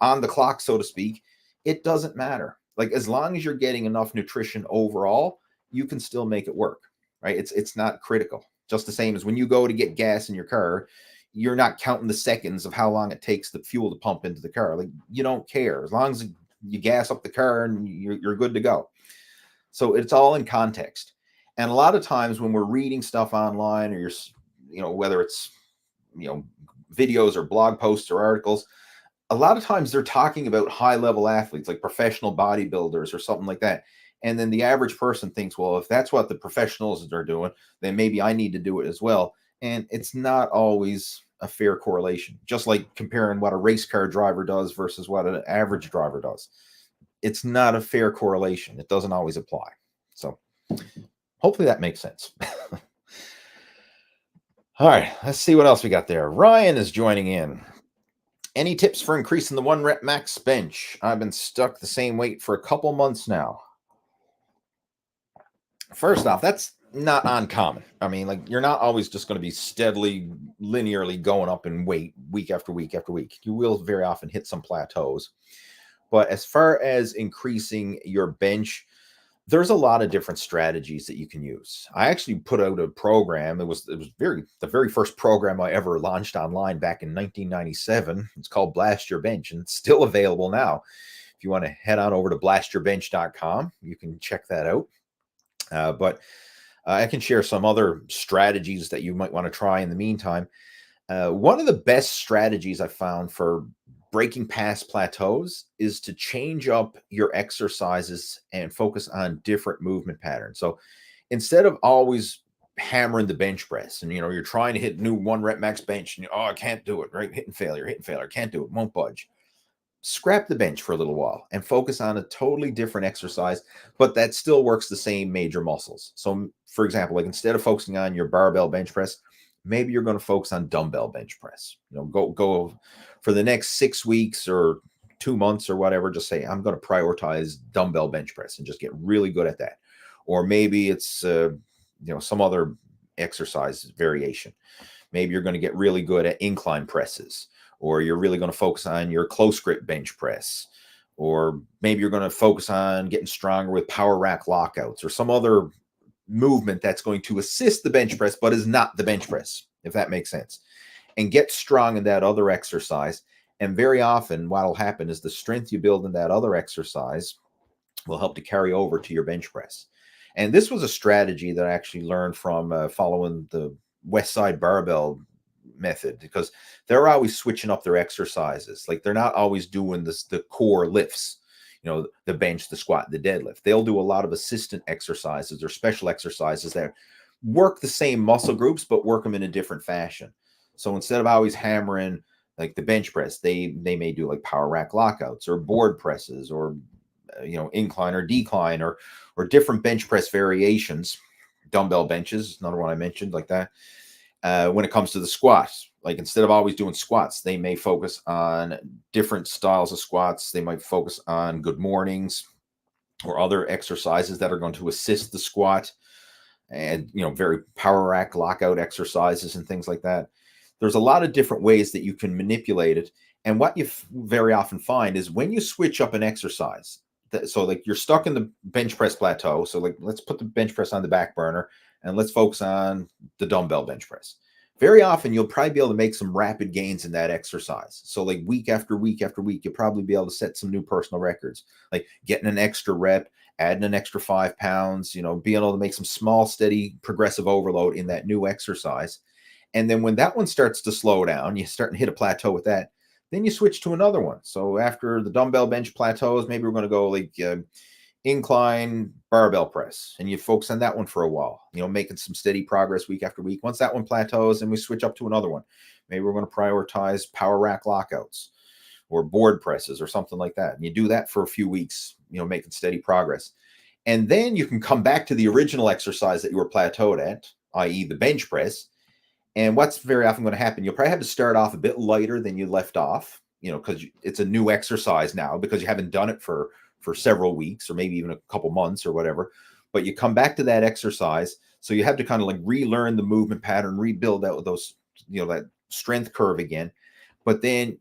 on the clock, so to speak, it doesn't matter. Like, as long as you're getting enough nutrition overall, you can still make it work, right? It's not critical. Just the same as when you go to get gas in your car, you're not counting the seconds of how long it takes the fuel to pump into the car. Like, you don't care. As long as you gas up the car and you're good to go. So it's all in context. And a lot of times when we're reading stuff online, or whether it's, videos or blog posts or articles, a lot of times they're talking about high level athletes, like professional bodybuilders or something like that. And then the average person thinks, well, if that's what the professionals are doing, then maybe I need to do it as well. And it's not always a fair correlation, just like comparing what a race car driver does versus what an average driver does. It's not a fair correlation. It doesn't always apply. So hopefully that makes sense. All right, let's see what else we got there. Ryan is joining in. Any tips for increasing the 1 rep max bench? I've been stuck the same weight for a couple months now. First off, that's not uncommon. I mean, like, you're not always just going to be steadily, linearly going up in weight week after week after week. You will very often hit some plateaus. But as far as increasing your bench, there's a lot of different strategies that you can use. I actually put out a program. It was the very first program I ever launched online back in 1997. It's called Blast Your Bench, and it's still available now. If you want to head on over to blastyourbench.com, you can check that out. But I can share some other strategies that you might want to try in the meantime. One of the best strategies I found for breaking past plateaus is to change up your exercises and focus on different movement patterns. So instead of always hammering the bench press and you're trying to hit new 1 rep max bench and I can't do it, right? Hitting failure, can't do it, won't budge. Scrap the bench for a little while and focus on a totally different exercise, but that still works the same major muscles. So, for example, like instead of focusing on your barbell bench press, maybe you're going to focus on dumbbell bench press. Go for the next 6 weeks or 2 months or whatever. Just say, I'm going to prioritize dumbbell bench press and just get really good at that. Or maybe it's some other exercise variation. Maybe you're going to get really good at incline presses, or you're really going to focus on your close grip bench press, or maybe you're going to focus on getting stronger with power rack lockouts or some other movement that's going to assist the bench press but is not the bench press, if that makes sense. And get strong in that other exercise. And very often what will happen is the strength you build in that other exercise will help to carry over to your bench press. And this was a strategy that I actually learned from following the West Side Barbell method, because they're always switching up their exercises. Like, they're not always doing the core lifts, the bench, the squat, the deadlift. They'll do a lot of assistant exercises or special exercises that work the same muscle groups but work them in a different fashion. So instead of always hammering like the bench press, they may do like power rack lockouts or board presses or incline or decline or different bench press variations. Dumbbell benches, another one I mentioned like that. When it comes to the squats, like instead of always doing squats, they may focus on different styles of squats. They might focus on good mornings or other exercises that are going to assist the squat, and very power rack lockout exercises and things like that. There's a lot of different ways that you can manipulate it. And what you very often find is when you switch up an exercise, so like you're stuck in the bench press plateau. So like, let's put the bench press on the back burner and let's focus on the dumbbell bench press. Very often you'll probably be able to make some rapid gains in that exercise. So like week after week after week, you'll probably be able to set some new personal records, like getting an extra rep, adding an extra 5 pounds, being able to make some small, steady, progressive overload in that new exercise. And then when that one starts to slow down, you start to hit a plateau with that, then you switch to another one. So after the dumbbell bench plateaus, maybe we're going to go like incline barbell press, and you focus on that one for a while, making some steady progress week after week. Once that one plateaus, and we switch up to another one. Maybe we're going to prioritize power rack lockouts or board presses or something like that. And you do that for a few weeks, making steady progress. And then you can come back to the original exercise that you were plateaued at, i.e. the bench press. And what's very often going to happen, you'll probably have to start off a bit lighter than you left off, because it's a new exercise now, because you haven't done it for several weeks or maybe even a couple months or whatever. But you come back to that exercise. So you have to kind of like relearn the movement pattern, rebuild out those, that strength curve again. But then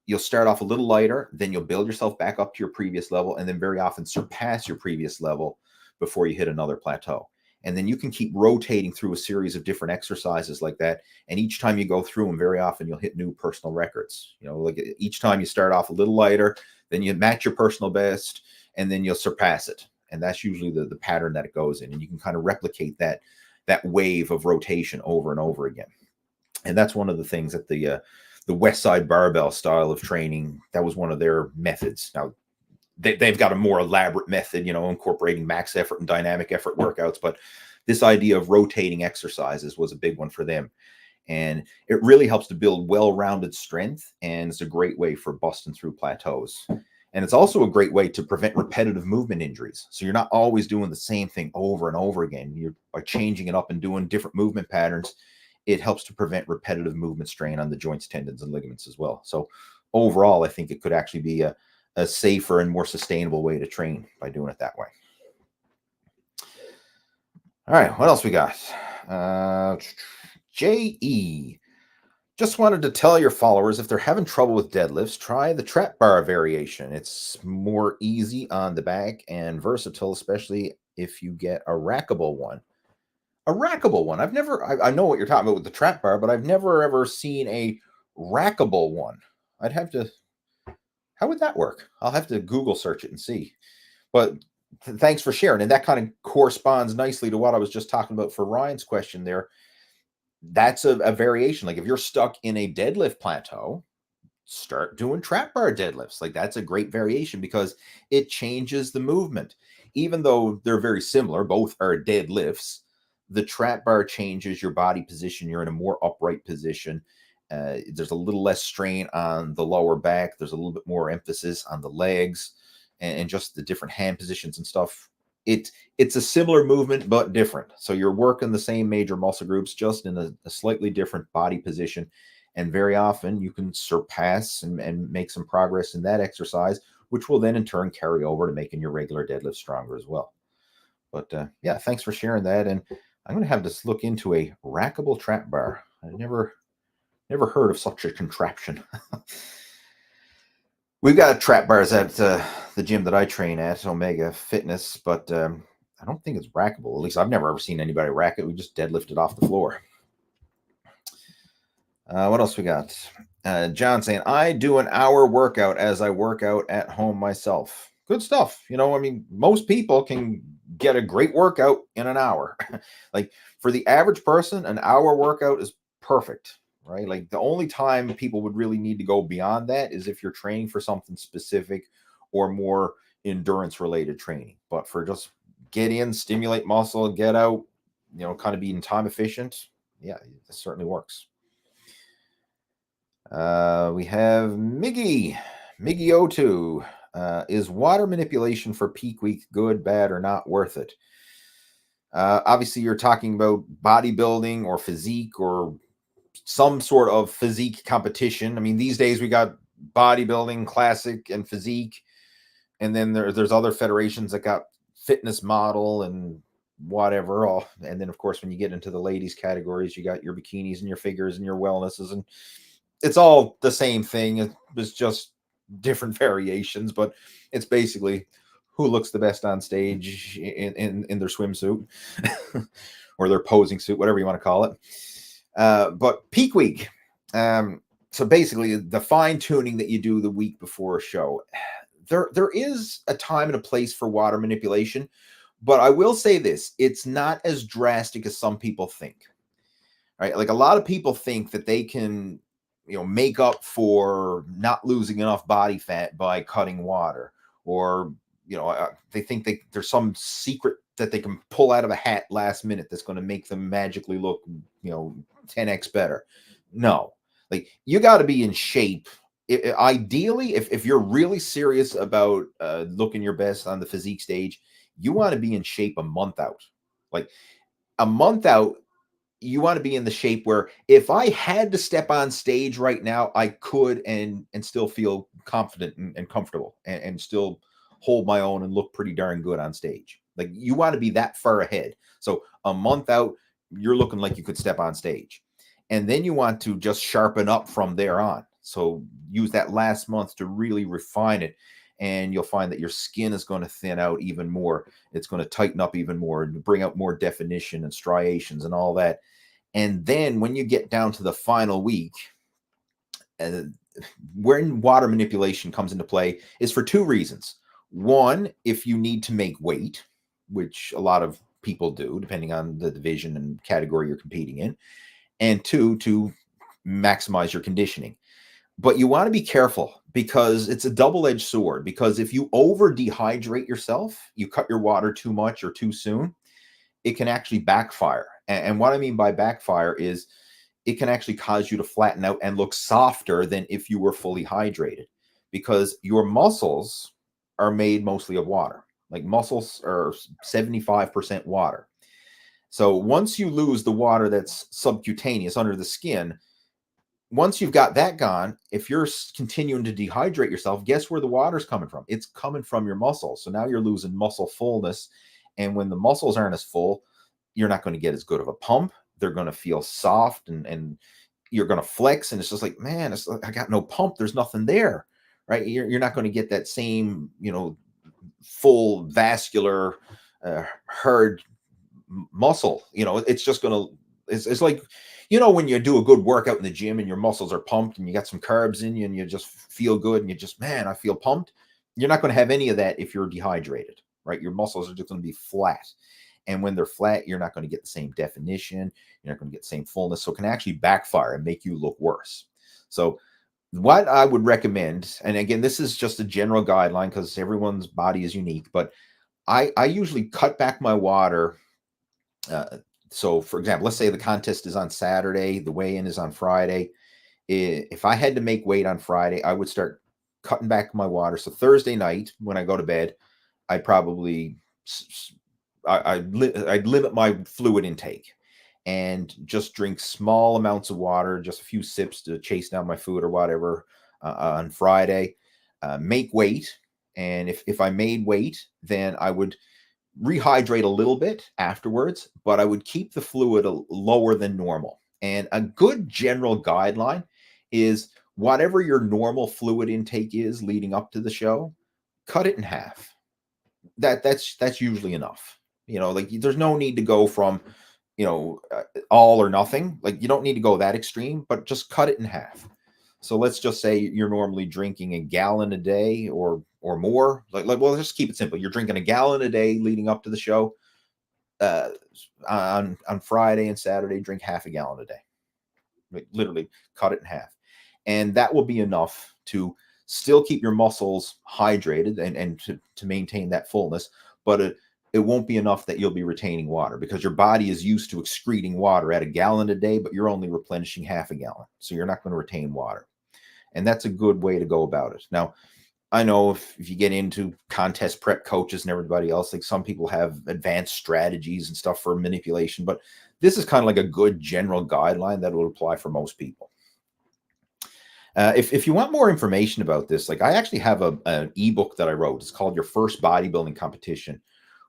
you'll start off a little lighter, then you'll build yourself back up to your previous level, and then very often surpass your previous level before you hit another plateau. And then you can keep rotating through a series of different exercises like that. And each time you go through them, very often you'll hit new personal records. Like each time you start off a little lighter, then you match your personal best, and then you'll surpass it. And that's usually the pattern that it goes in. And you can kind of replicate that wave of rotation over and over again. And that's one of the things that the West Side Barbell style of training, that was one of their methods. Now, they've got a more elaborate method, incorporating max effort and dynamic effort workouts. But this idea of rotating exercises was a big one for them. And it really helps to build well-rounded strength. And it's a great way for busting through plateaus. And it's also a great way to prevent repetitive movement injuries. So you're not always doing the same thing over and over again. By changing it up and doing different movement patterns, it helps to prevent repetitive movement strain on the joints, tendons, and ligaments as well. So overall, I think it could actually be a safer and more sustainable way to train by doing it that way. All right, what else we got? JE. Just wanted to tell your followers if they're having trouble with deadlifts, try the trap bar variation. It's more easy on the back and versatile, especially if you get a rackable one. A rackable one. I know what you're talking about with the trap bar, but I've never ever seen a rackable one. I'd have to, how would that work? I'll have to Google search it and see. But thanks for sharing. And that kind of corresponds nicely to what I was just talking about for Ryan's question there. That's a variation. Like if you're stuck in a deadlift plateau, start doing trap bar deadlifts. Like that's a great variation because it changes the movement. Even though they're very similar, both are deadlifts, the trap bar changes your body position. You're in a more upright position. There's a little less strain on the lower back. There's a little bit more emphasis on the legs and just the different hand positions and stuff. It's a similar movement but different. So you're working the same major muscle groups just in a slightly different body position. And very often you can surpass and make some progress in that exercise, which will then in turn carry over to making your regular deadlift stronger as well. But yeah, thanks for sharing that. And I'm going to have to look into a rackable trap bar. I never heard of such a contraption. We've got trap bars at the gym that I train at, Omega Fitness, but I don't think it's rackable. At least I've never ever seen anybody rack it. We just deadlift it off the floor. What else we got? John saying, I do an hour workout as I work out at home myself. Good stuff. You know, I mean, most people can get a great workout in an hour. Like for the average person, an hour workout is perfect, right? Like the only time people would really need to go beyond that is if you're training for something specific or more endurance related training. But for just get in, stimulate muscle, get out, you know, kind of being time efficient, yeah, it certainly works. We have Miggy02. Is water manipulation for peak week good, bad, or not worth it? Obviously, you're talking about bodybuilding or physique or some sort of physique competition. I mean, these days we got bodybuilding, classic, and physique. And then there's other federations that got fitness model and whatever. And then, of course, when you get into the ladies categories, you got your bikinis and your figures and your wellnesses, and it's all the same thing. It's just different variations, but it's basically who looks the best on stage in their swimsuit or their posing suit, whatever you want to call it. But peak week. So basically the fine tuning that you do the week before a show, there is a time and a place for water manipulation, but I will say this, it's not as drastic as some people think. Right? Like a lot of people think that they can, you know, make up for not losing enough body fat by cutting water, or you know, they think there's some secret that they can pull out of a hat last minute that's going to make them magically look, you know, 10x better. No, like you got to be in shape. Ideally, if you're really serious about looking your best on the physique stage, you want to be in shape a month out. Like a month out, you want to be in the shape where if I had to step on stage right now, I could and still feel confident and comfortable and still hold my own and look pretty darn good on stage. Like you want to be that far ahead. So a month out, you're looking like you could step on stage. And then you want to just sharpen up from there on. So use that last month to really refine it. And you'll find that your skin is going to thin out even more. It's going to tighten up even more and bring out more definition and striations and all that. And then when you get down to the final week, when water manipulation comes into play is for two reasons. One, if you need to make weight, which a lot of people do, depending on the division and category you're competing in. And two, to maximize your conditioning. But you want to be careful because it's a double-edged sword. Because if you over dehydrate yourself, you cut your water too much or too soon, it can actually backfire. And what I mean by backfire is it can actually cause you to flatten out and look softer than if you were fully hydrated, because your muscles are made mostly of water. Like muscles are 75% water. So once you lose the water that's subcutaneous under the skin, once you've got that gone, if you're continuing to dehydrate yourself, guess where the water's coming from? It's coming from your muscles. So now you're losing muscle fullness. And when the muscles aren't as full, you're not going to get as good of a pump. They're going to feel soft, and you're going to flex, and it's just like, man, it's like, I got no pump. There's nothing there, right? You're not going to get that same, full vascular herd muscle. It's just going to, it's like, when you do a good workout in the gym and your muscles are pumped and you got some carbs in you and you just feel good and you just, man, I feel pumped. You're not going to have any of that if you're dehydrated, right? Your muscles are just going to be flat. And when they're flat, you're not going to get the same definition. You're not going to get the same fullness. So it can actually backfire and make you look worse. So what I would recommend, and again, this is just a general guideline because everyone's body is unique, but I usually cut back my water. So for example, let's say the contest is on Saturday, the weigh-in is on Friday. If I had to make weight on Friday, I would start cutting back my water. So Thursday night when I go to bed, I'd probably I'd limit my fluid intake and just drink small amounts of water, just a few sips to chase down my food or whatever on Friday. Make weight. And if I made weight, then I would rehydrate a little bit afterwards, but I would keep the fluid lower than normal. And a good general guideline is whatever your normal fluid intake is leading up to the show, cut it in half. That's usually enough. Like there's no need to go from, all or nothing. Like you don't need to go that extreme, but just cut it in half. So let's just say you're normally drinking a gallon a day or more. Well, just keep it simple. You're drinking a gallon a day leading up to the show. On Friday and Saturday, drink half a gallon a day. Like literally cut it in half. And that will be enough to still keep your muscles hydrated and to maintain that fullness, but it won't be enough that you'll be retaining water because your body is used to excreting water at a gallon a day, but you're only replenishing half a gallon. So you're not going to retain water. And that's a good way to go about it. Now, I know if you get into contest prep coaches and everybody else, like some people have advanced strategies and stuff for manipulation, but this is kind of like a good general guideline that will apply for most people. If you want more information about this, like I actually have an ebook that I wrote. It's called Your First Bodybuilding Competition,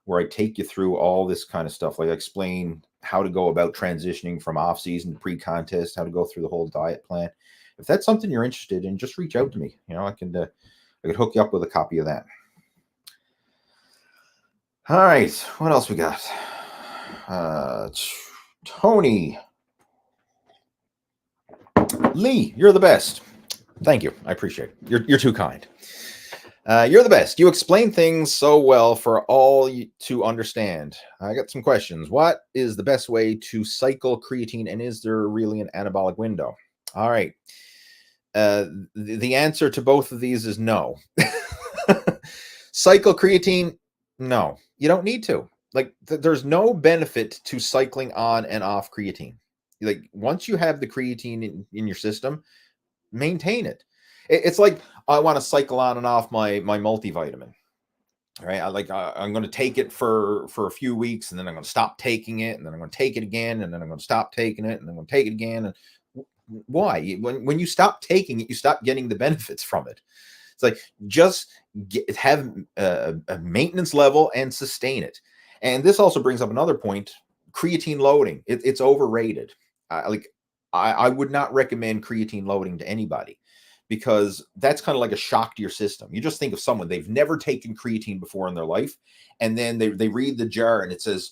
where I take you through all this kind of stuff. Like I explain how to go about transitioning from off season to pre-contest, how to go through the whole diet plan. If that's something you're interested in, just reach out to me. I could hook you up with a copy of that. All right, what else we got? Tony Lee, you're the best. Thank you. I appreciate it. You're too kind. You're the best. You explain things so well for all to understand. I got some questions. What is the best way to cycle creatine, and is there really an anabolic window? All right. The answer to both of these is no. Cycle creatine? No, you don't need to. Like there's no benefit to cycling on and off creatine. Like once you have the creatine in your system, maintain it. It's like I want to cycle on and off my multivitamin. Right? I'm going to take it for a few weeks, and then I'm going to stop taking it, and then I'm going to take it again, and then I'm going to stop taking it, and then I'm going to take it again. And why? When you stop taking it, you stop getting the benefits from it. It's like just have a maintenance level and sustain it. And this also brings up another point: creatine loading. It's overrated. I would not recommend creatine loading to anybody because that's kind of like a shock to your system. You just think of someone, they've never taken creatine before in their life, and then they read the jar and it says,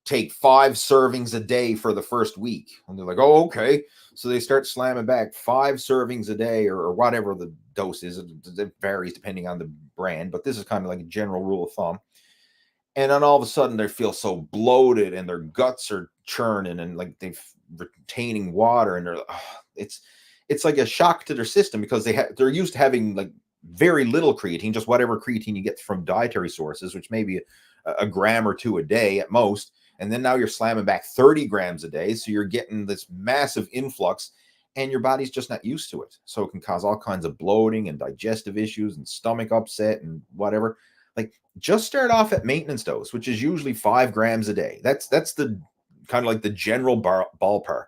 take 5 servings a day for the first week. And they're like, oh, okay. So they start slamming back 5 servings a day or whatever the dose is. It varies depending on the brand, but this is kind of like a general rule of thumb. And then all of a sudden they feel so bloated and their guts are churning and like they're retaining water, and it's like a shock to their system because they're used to having like very little creatine, just whatever creatine you get from dietary sources, which may be a gram or 2 a day at most. And then now you're slamming back 30 grams a day. So you're getting this massive influx and your body's just not used to it. So it can cause all kinds of bloating and digestive issues and stomach upset and whatever. Like just start off at maintenance dose, which is usually 5 grams a day. That's the kind of like the general ballpark.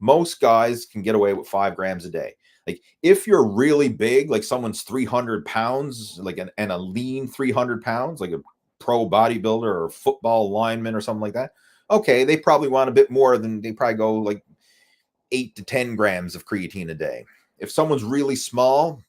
Most guys can get away with 5 grams a day. Like if you're really big, like someone's 300 pounds, like and a lean 300 pounds, like a pro bodybuilder or football lineman or something like that, okay, they probably want a bit more than, they probably go like 8 to 10 grams of creatine a day. If someone's really small,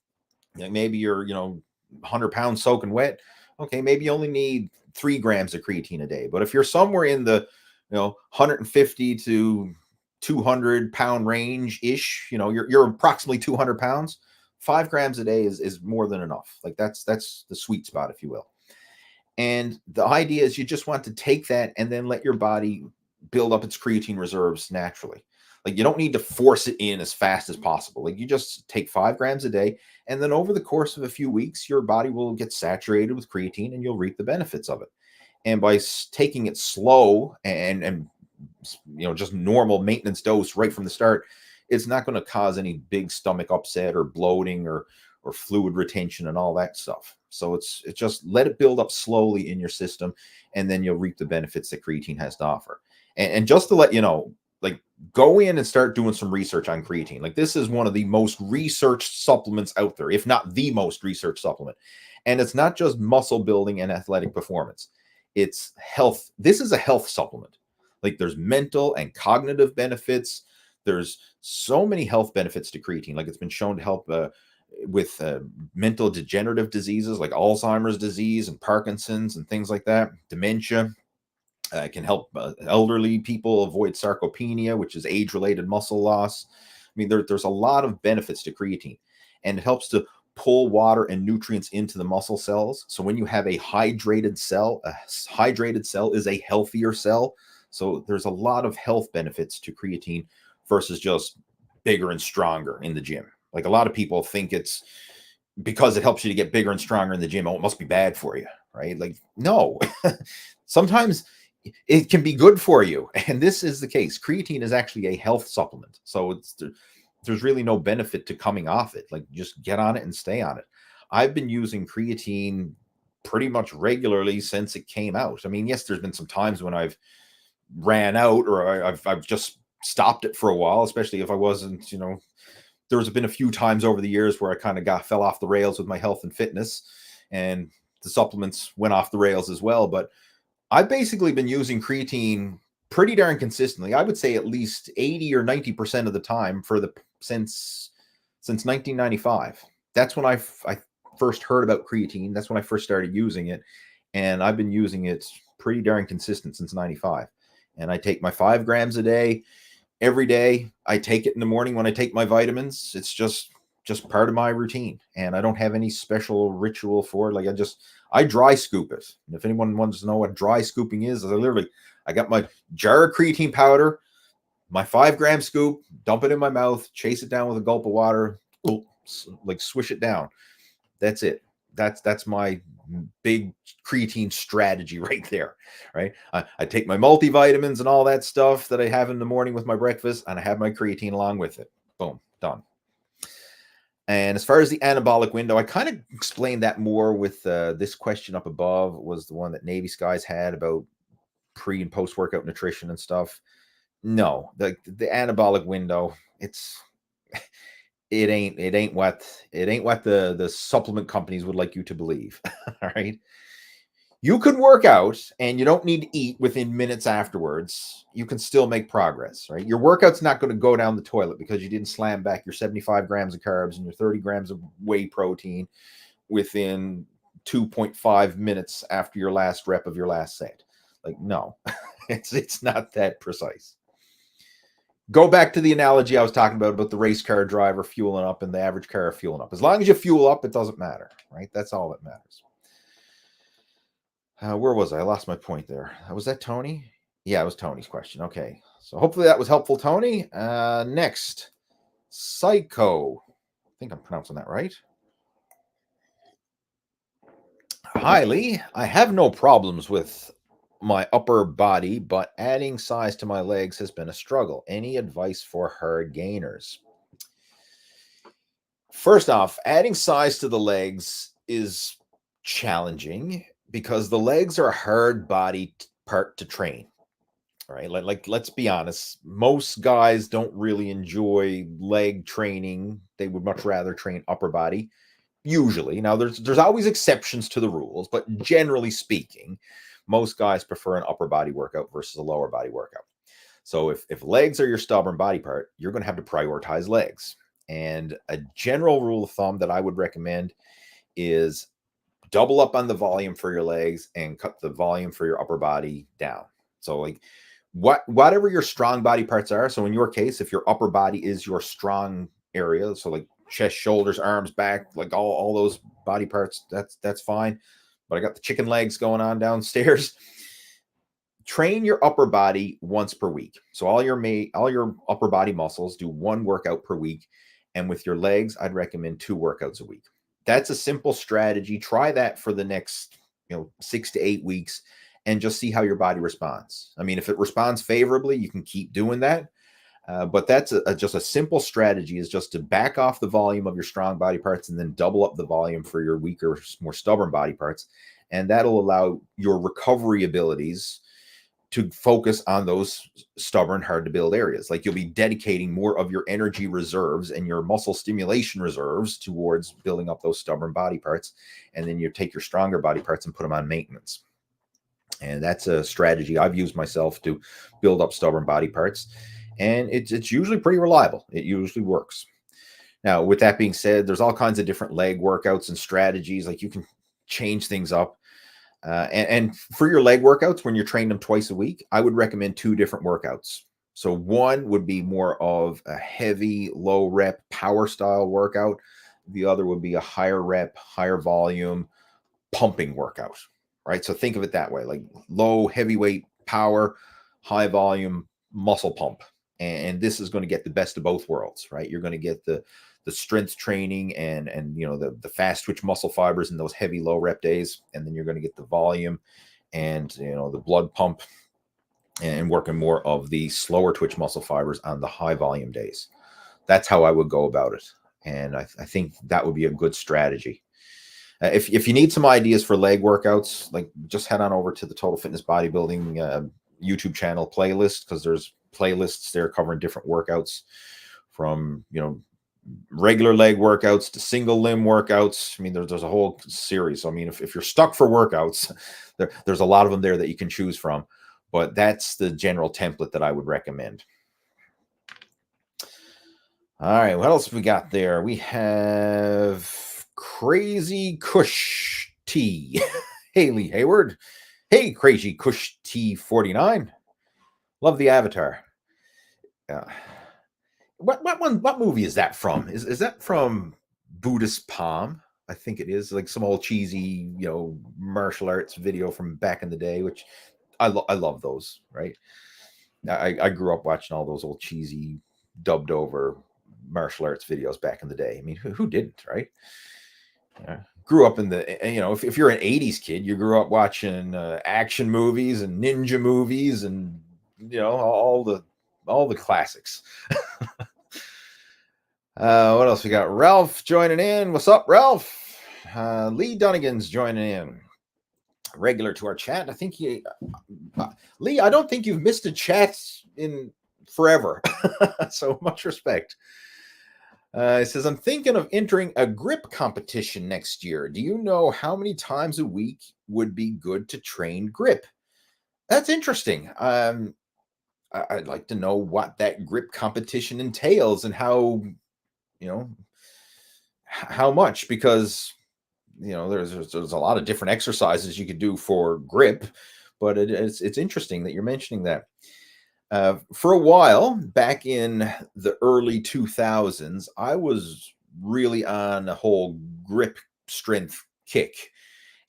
maybe you're, 100 pounds soaking wet, okay, maybe you only need 3 grams of creatine a day. But if you're somewhere in the, 150 to 200 pound range ish, you're approximately 200 pounds, 5 grams a day is more than enough. Like that's the sweet spot, if you will. And the idea is you just want to take that and then let your body build up its creatine reserves naturally. Like you don't need to force it in as fast as possible. Like you just take 5 grams a day, and then over the course of a few weeks, your body will get saturated with creatine and you'll reap the benefits of it. And by taking it slow and just normal maintenance dose right from the start, it's not going to cause any big stomach upset or bloating or fluid retention and all that stuff. So it's just let it build up slowly in your system, and then you'll reap the benefits that creatine has to offer. And just to let you know, like, go in and start doing some research on creatine. Like, this is one of the most researched supplements out there, if not the most researched supplement. And it's not just muscle building and athletic performance. It's health. This is a health supplement. Like, there's mental and cognitive benefits. There's so many health benefits to creatine. Like, it's been shown to help with mental degenerative diseases like Alzheimer's disease and Parkinson's and things like that, dementia. It can help elderly people avoid sarcopenia, which is age-related muscle loss. I mean, there's a lot of benefits to creatine, and it helps to pull water and nutrients into the muscle cells. So when you have a hydrated cell is a healthier cell. So there's a lot of health benefits to creatine versus just bigger and stronger in the gym. Like, a lot of people think it's because it helps you to get bigger and stronger in the gym, oh, it must be bad for you, right? Like, no. Sometimes it can be good for you, and this is the case. Creatine is actually a health supplement, so there's really no benefit to coming off it. Like, just get on it and stay on it. I've been using creatine pretty much regularly since it came out. I mean, yes, there's been some times when I've ran out, or I've just stopped it for a while, especially if I wasn't, there's been a few times over the years where I kind of fell off the rails with my health and fitness, and the supplements went off the rails as well. But I've basically been using creatine pretty darn consistently. I would say at least 80 or 90% of the time since 1995. That's when I first heard about creatine. That's when I first started using it, and I've been using it pretty darn consistent since 95. And I take my 5 grams a day every day. I take it in the morning when I take my vitamins. It's just part of my routine, and I don't have any special ritual for it. Like, I dry scoop it. And if anyone wants to know what dry scooping is, I got my jar of creatine powder, my 5 gram scoop, dump it in my mouth, chase it down with a gulp of water, like swish it down. That's it. That's my big creatine strategy right there, right? I take my multivitamins and all that stuff that I have in the morning with my breakfast, and I have my creatine along with it. Boom, done. And as far as the anabolic window, I kind of explained that more with this question up above. Was the one that Navy Skies had about pre and post workout nutrition and stuff. No, the anabolic window, it ain't what the supplement companies would like you to believe. All right. You can work out and you don't need to eat within minutes afterwards. You can still make progress, right? Your workout's not going to go down the toilet because you didn't slam back your 75 grams of carbs and your 30 grams of whey protein within 2.5 minutes after your last rep of your last set. Like, no, it's not that precise. Go back to the analogy I was talking about the race car driver fueling up and the average car fueling up. As long as you fuel up, it doesn't matter, right? That's all that matters. Where was I? I lost my point there. Was that Tony? Yeah, it was Tony's question. Okay. So hopefully that was helpful, Tony. Next, Psycho. I think I'm pronouncing that right. Hi, Lee. I have no problems with my upper body, but adding size to my legs has been a struggle. Any advice for hard gainers? First off, adding size to the legs is challenging because the legs are a hard body part to train. All right. Like, let's be honest. Most guys don't really enjoy leg training. They would much rather train upper body. Usually. Now, there's always exceptions to the rules, but generally speaking, most guys prefer an upper body workout versus a lower body workout. So if legs are your stubborn body part, you're going to have to prioritize legs. And a general rule of thumb that I would recommend is double up on the volume for your legs and cut the volume for your upper body down. So like whatever your strong body parts are. So in your case, if your upper body is your strong area, so like chest, shoulders, arms, back, like all those body parts, that's fine. But I got the chicken legs going on downstairs. Train your upper body once per week. So all your upper body muscles, do one workout per week. And with your legs, I'd recommend 2 workouts a week. That's a simple strategy. Try that for the next 6 to 8 weeks and just see how your body responds. I mean, if it responds favorably, you can keep doing that. But that's just a simple strategy, is just to back off the volume of your strong body parts and then double up the volume for your weaker, more stubborn body parts. And that'll allow your recovery abilities to focus on those stubborn, hard to build areas. Like, you'll be dedicating more of your energy reserves and your muscle stimulation reserves towards building up those stubborn body parts. And then you take your stronger body parts and put them on maintenance. And that's a strategy I've used myself to build up stubborn body parts. And it's usually pretty reliable. It usually works. Now, with that being said, there's all kinds of different leg workouts and strategies. Like, you can change things up. And for your leg workouts, when you're training them twice a week, I would recommend 2 different workouts. So one would be more of a heavy, low rep power style workout. The other would be a higher rep, higher volume pumping workout, right? So think of it that way, like low, heavyweight power, high volume muscle pump. And this is going to get the best of both worlds, right? You're going to get the strength training and the fast twitch muscle fibers in those heavy low rep days, and then you're going to get the volume and the blood pump and working more of the slower twitch muscle fibers on the high volume days. That's how I would go about it, and I think that would be a good strategy. If you need some ideas for leg workouts, like, just head on over to the Total Fitness Bodybuilding YouTube channel playlist, because there's playlists there covering different workouts, from regular leg workouts to single limb workouts. I mean, there's a whole series. So, I mean, if you're stuck for workouts, there's a lot of them there that you can choose from. But that's the general template that I would recommend. All right, what else we got there? We have Crazy Kush T. Haley Hayward. Hey, Crazy Kush T49. Love the avatar. What movie is that from? Is that from Buddhist Palm? I think it is, like some old cheesy, martial arts video from back in the day, which I love those, right? I grew up watching all those old cheesy dubbed over martial arts videos back in the day. I mean, who didn't, right? Grew up in the, if you're an 80s kid, you grew up watching action movies and ninja movies and, all the classics. What else we got? Ralph joining in. What's up, Ralph? Lee Dunnigan's joining in. Regular to our chat. I think Lee, I don't think you've missed a chat in forever. So much respect. It says, I'm thinking of entering a grip competition next year. Do you know how many times a week would be good to train grip? That's interesting. I'd like to know what that grip competition entails and how much, because there's a lot of different exercises you could do for grip, but it's interesting that you're mentioning that. For a while back in the early 2000s, I was really on a whole grip strength kick.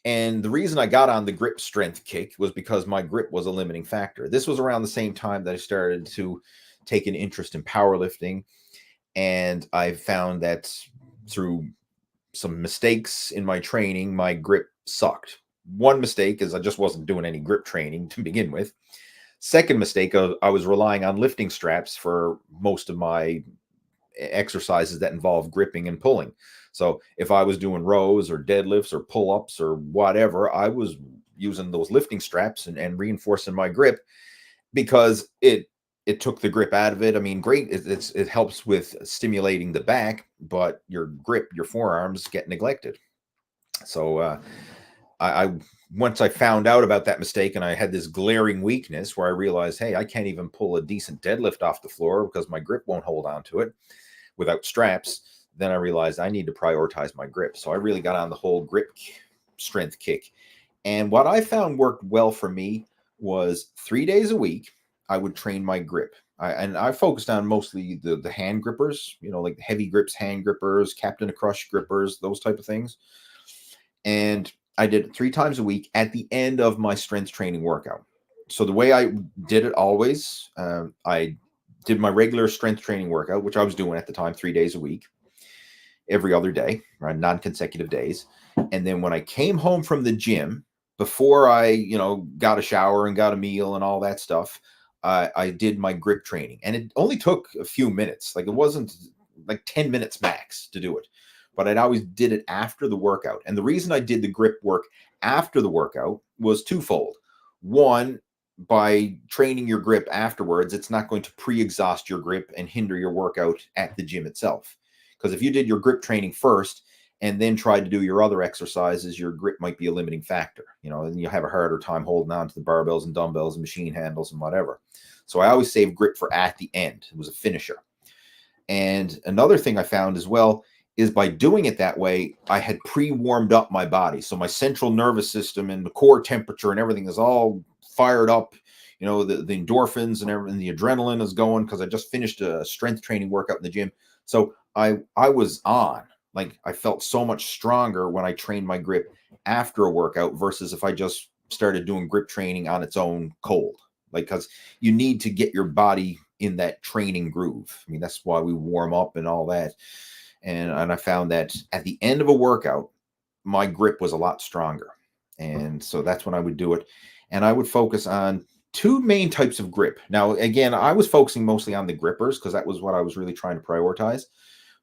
And the reason I got on the grip strength kick was because my grip was a limiting factor. This was around the same time that I started to take an interest in powerlifting. And I found that through some mistakes in my training, my grip sucked. One mistake is I just wasn't doing any grip training to begin with. Second mistake, I was relying on lifting straps for most of my exercises that involve gripping and pulling. So if I was doing rows or deadlifts or pull-ups or whatever, I was using those lifting straps and reinforcing my grip, because it it took the grip out of it. I mean, great. It helps with stimulating the back, but your grip, your forearms get neglected. So I once I found out about that mistake and I had this glaring weakness where I realized, hey, I can't even pull a decent deadlift off the floor because my grip won't hold on to it without straps. Then I realized I need to prioritize my grip. So I really got on the whole grip strength kick. And what I found worked well for me was 3 days a week, I would train my grip. And I focused on mostly the hand grippers, like heavy grips, hand grippers, Captain Crush grippers, those type of things. And I did it 3 times a week at the end of my strength training workout. So the way I did it always, I did my regular strength training workout, which I was doing at the time 3 days a week, every other day, right, non-consecutive days. And then when I came home from the gym, before I, got a shower and got a meal and all that stuff, I did my grip training. And it only took a few minutes. Like, it wasn't like 10 minutes max to do it. But I'd always did it after the workout. And the reason I did the grip work after the workout was twofold. One, by training your grip afterwards, it's not going to pre-exhaust your grip and hinder your workout at the gym itself. Because if you did your grip training first and then tried to do your other exercises, your grip might be a limiting factor, and you'll have a harder time holding on to the barbells and dumbbells and machine handles and whatever. So I always save grip for at the end. It was a finisher. And another thing I found as well is by doing it that way, I had pre-warmed up my body. So my central nervous system and the core temperature and everything is all fired up. The endorphins and everything, the adrenaline is going because I just finished a strength training workout in the gym. So I was on. Like, I felt so much stronger when I trained my grip after a workout versus if I just started doing grip training on its own cold. Like, because you need to get your body in that training groove. I mean, that's why we warm up and all that. And I found that at the end of a workout, my grip was a lot stronger. And so that's when I would do it. And I would focus on 2 main types of grip. Now, again, I was focusing mostly on the grippers because that was what I was really trying to prioritize.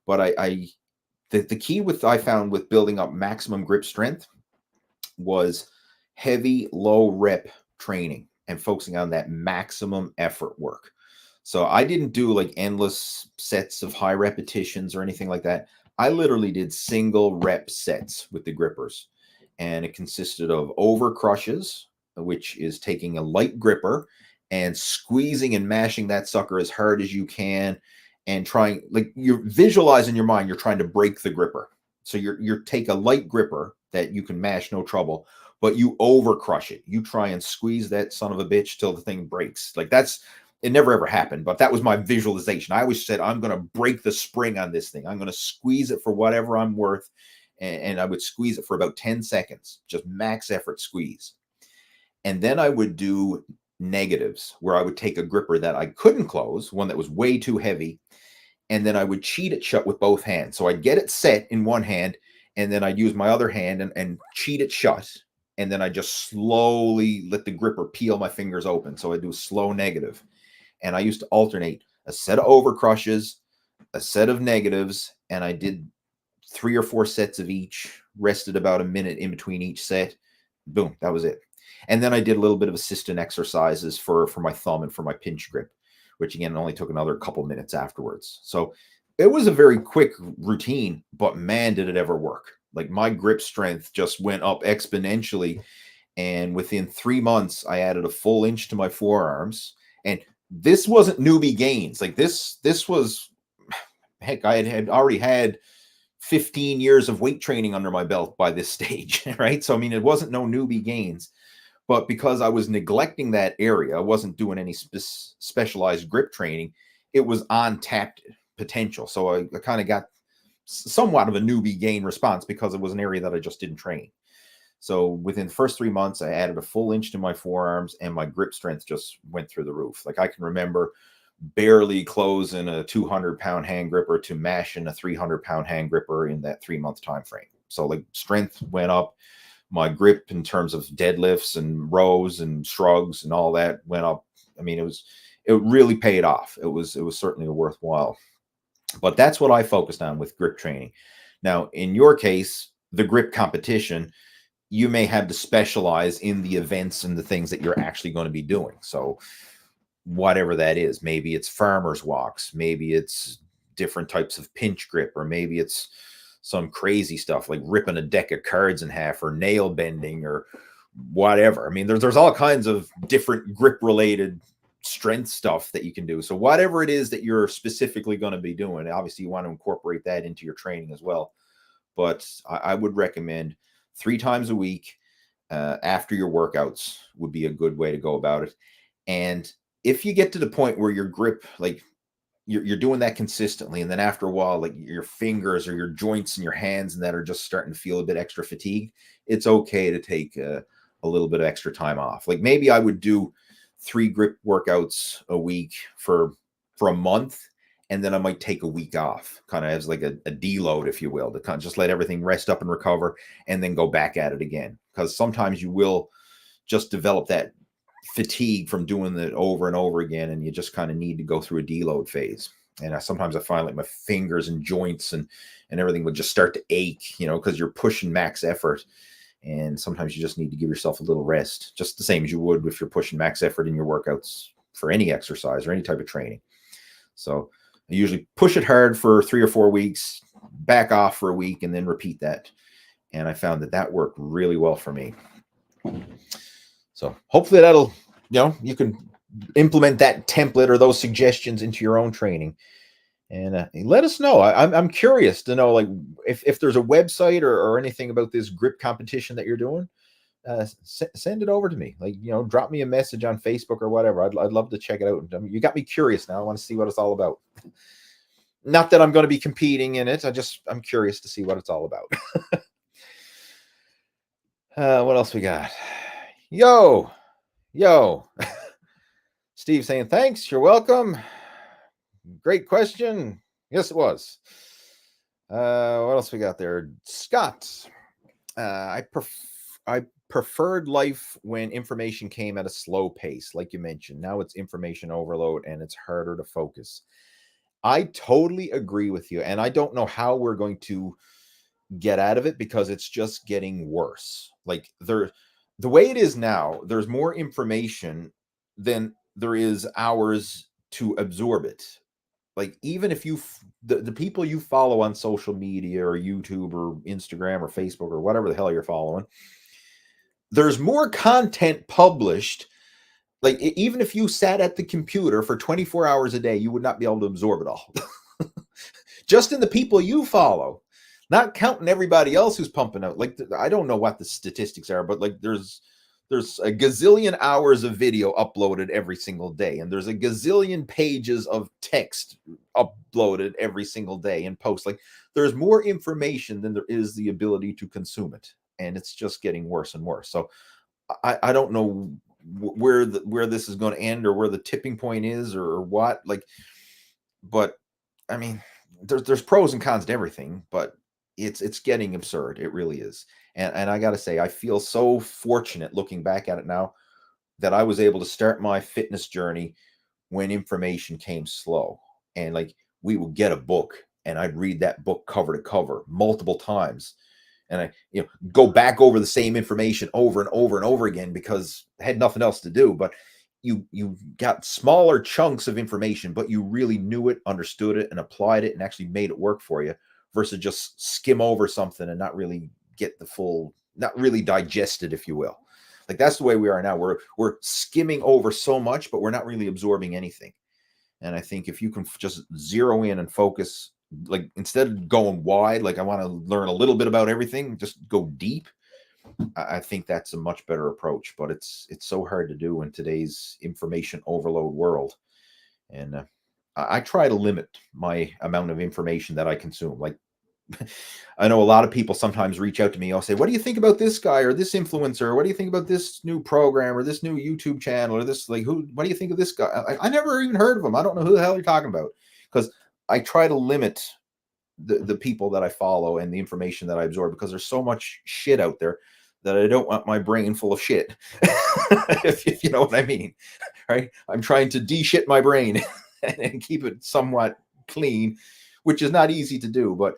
But the key I found with building up maximum grip strength was heavy, low rep training and focusing on that maximum effort work. So I didn't do like endless sets of high repetitions or anything like that. I literally did single rep sets with the grippers. And it consisted of over crushes, which is taking a light gripper and squeezing and mashing that sucker as hard as you can and trying, like, you visualize in your mind, you're trying to break the gripper. So you take a light gripper that you can mash no trouble, but you over crush it. You try and squeeze that son of a bitch till the thing breaks. Like, it never ever happened, but that was my visualization. I always said, I'm going to break the spring on this thing. I'm going to squeeze it for whatever I'm worth. And I would squeeze it for about 10 seconds, just max effort squeeze. And then I would do negatives where I would take a gripper that I couldn't close, one that was way too heavy, and then I would cheat it shut with both hands. So I'd get it set in one hand, and then I'd use my other hand and cheat it shut. And then I just slowly let the gripper peel my fingers open. So I do a slow negative. And I used to alternate a set of over crushes, a set of negatives, and I did 3 or 4 sets of each, rested about a minute in between each set. Boom, that was it. And then I did a little bit of assistant exercises for my thumb and for my pinch grip, which again only took another couple minutes afterwards. So it was a very quick routine, but man, did it ever work. Like, my grip strength just went up exponentially. And within 3 months, I added a full inch to my forearms. And this wasn't newbie gains. Like, this was, heck, I had already had 15 years of weight training under my belt by this stage, right? So, I mean, it wasn't no newbie gains. But because I was neglecting that area, I wasn't doing any specialized grip training, it was untapped potential. So I kind of got somewhat of a newbie gain response because it was an area that I just didn't train. So within the first 3 months, I added a full inch to my forearms and my grip strength just went through the roof. Like, I can remember barely closing a 200-pound hand gripper to mashing a 300-pound hand gripper in that 3-month time frame. So, like, strength went up. My grip in terms of deadlifts and rows and shrugs and all that went up. I mean, it really paid off. It was certainly worthwhile. But that's what I focused on with grip training. Now, in your case, the grip competition, you may have to specialize in the events and the things that you're actually going to be doing. So whatever that is. Maybe it's farmer's walks, maybe it's different types of pinch grip, or maybe it's some crazy stuff like ripping a deck of cards in half, or nail bending, or whatever. I mean, there's all kinds of different grip related strength stuff that you can do. So whatever it is that you're specifically going to be doing, obviously you want to incorporate that into your training as well. But I would recommend 3 times a week after your workouts would be a good way to go about it. And if you get to the point where your grip, like you're doing that consistently, and then after a while, like your fingers or your joints and your hands and that are just starting to feel a bit extra fatigued, it's okay to take a little bit of extra time off. Like maybe I would do 3 grip workouts a week for a month, and then I might take a week off, kind of as like a deload, if you will, to kind of just let everything rest up and recover, and then go back at it again. Because sometimes you will just develop that fatigue from doing it over and over again, and you just kind of need to go through a deload phase. And sometimes I find like my fingers and joints and everything would just start to ache, you know, because you're pushing max effort. And sometimes you just need to give yourself a little rest, just the same as you would if you're pushing max effort in your workouts for any exercise or any type of training. So I usually push it hard for 3 or 4 weeks, back off for a week, and then repeat that. And I found that worked really well for me. So hopefully that'll, you know, you can implement that template or those suggestions into your own training. And let us know. I'm curious to know, like, if there's a website or anything about this grip competition that you're doing, send it over to me. Like, you know, drop me a message on Facebook or whatever. I'd love to check it out. I mean, you got me curious now. I want to see what it's all about. Not that I'm going to be competing in it. I'm curious to see what it's all about. What else we got? Yo. Steve saying, thanks. You're welcome. Great question. Yes, it was. What else we got there? Scott. I preferred life when information came at a slow pace, like you mentioned. Now it's information overload and it's harder to focus. I totally agree with you. And I don't know how we're going to get out of it, because it's just getting worse. Like the way it is now, there's more information than there is hours to absorb it. Like, even if the people you follow on social media or YouTube or Instagram or Facebook or whatever the hell you're following, there's more content published. Like, even if you sat at the computer for 24 hours a day, you would not be able to absorb it all. Just in the people you follow, not counting everybody else who's pumping out. Like, I don't know what the statistics are, but like there's a gazillion hours of video uploaded every single day, and there's a gazillion pages of text uploaded every single day and post. Like, there's more information than there is the ability to consume it, and it's just getting worse and worse. So I don't know where this is going to end, or where the tipping point is, or what. Like, but I mean, there's pros and cons to everything, but it's getting absurd. It really is. And I got to say, I feel so fortunate looking back at it now that I was able to start my fitness journey when information came slow. And like, we would get a book and I'd read that book cover to cover multiple times. And I, go back over the same information over and over and over again, because I had nothing else to do. But you got smaller chunks of information, but you really knew it, understood it, and applied it, and actually made it work for you, versus just skim over something and not really get the full, not really digest it, if you will. Like, that's the way we are now. We're skimming over so much, but we're not really absorbing anything. And I think if you can just zero in and focus, like, instead of going wide, like, I want to learn a little bit about everything, just go deep. I think that's a much better approach, but it's so hard to do in today's information overload world. And I try to limit my amount of information that I consume. Like, I know a lot of people sometimes reach out to me. I'll say, what do you think about this guy or this influencer? Or what do you think about this new program or this new YouTube channel or this, like, what do you think of this guy? I never even heard of him. I don't know who the hell you're talking about, because I try to limit the people that I follow and the information that I absorb, because there's so much shit out there that I don't want my brain full of shit. if you know what I mean, right? I'm trying to de-shit my brain and keep it somewhat clean, which is not easy to do, but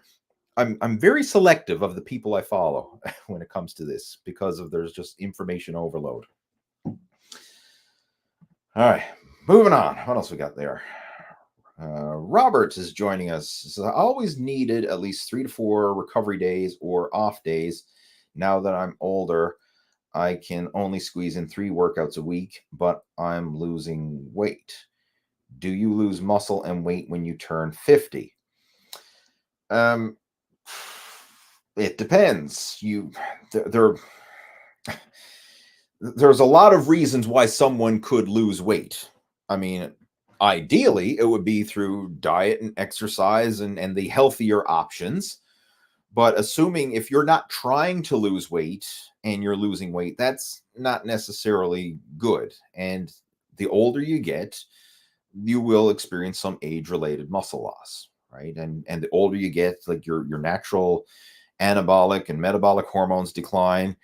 I'm very selective of the people I follow when it comes to this, because there's just information overload. All right. Moving on. What else we got there? Robert is joining us. Says, I always needed at least 3 to 4 recovery days or off days. Now that I'm older, I can only squeeze in 3 workouts a week, but I'm losing weight. Do you lose muscle and weight when you turn 50? Um, it depends. There there's a lot of reasons why someone could lose weight. I mean, ideally, it would be through diet and exercise and the healthier options. But assuming if you're not trying to lose weight and you're losing weight, that's not necessarily good. And the older you get, you will experience some age-related muscle loss, right? And the older you get, like your natural anabolic and metabolic hormones decline.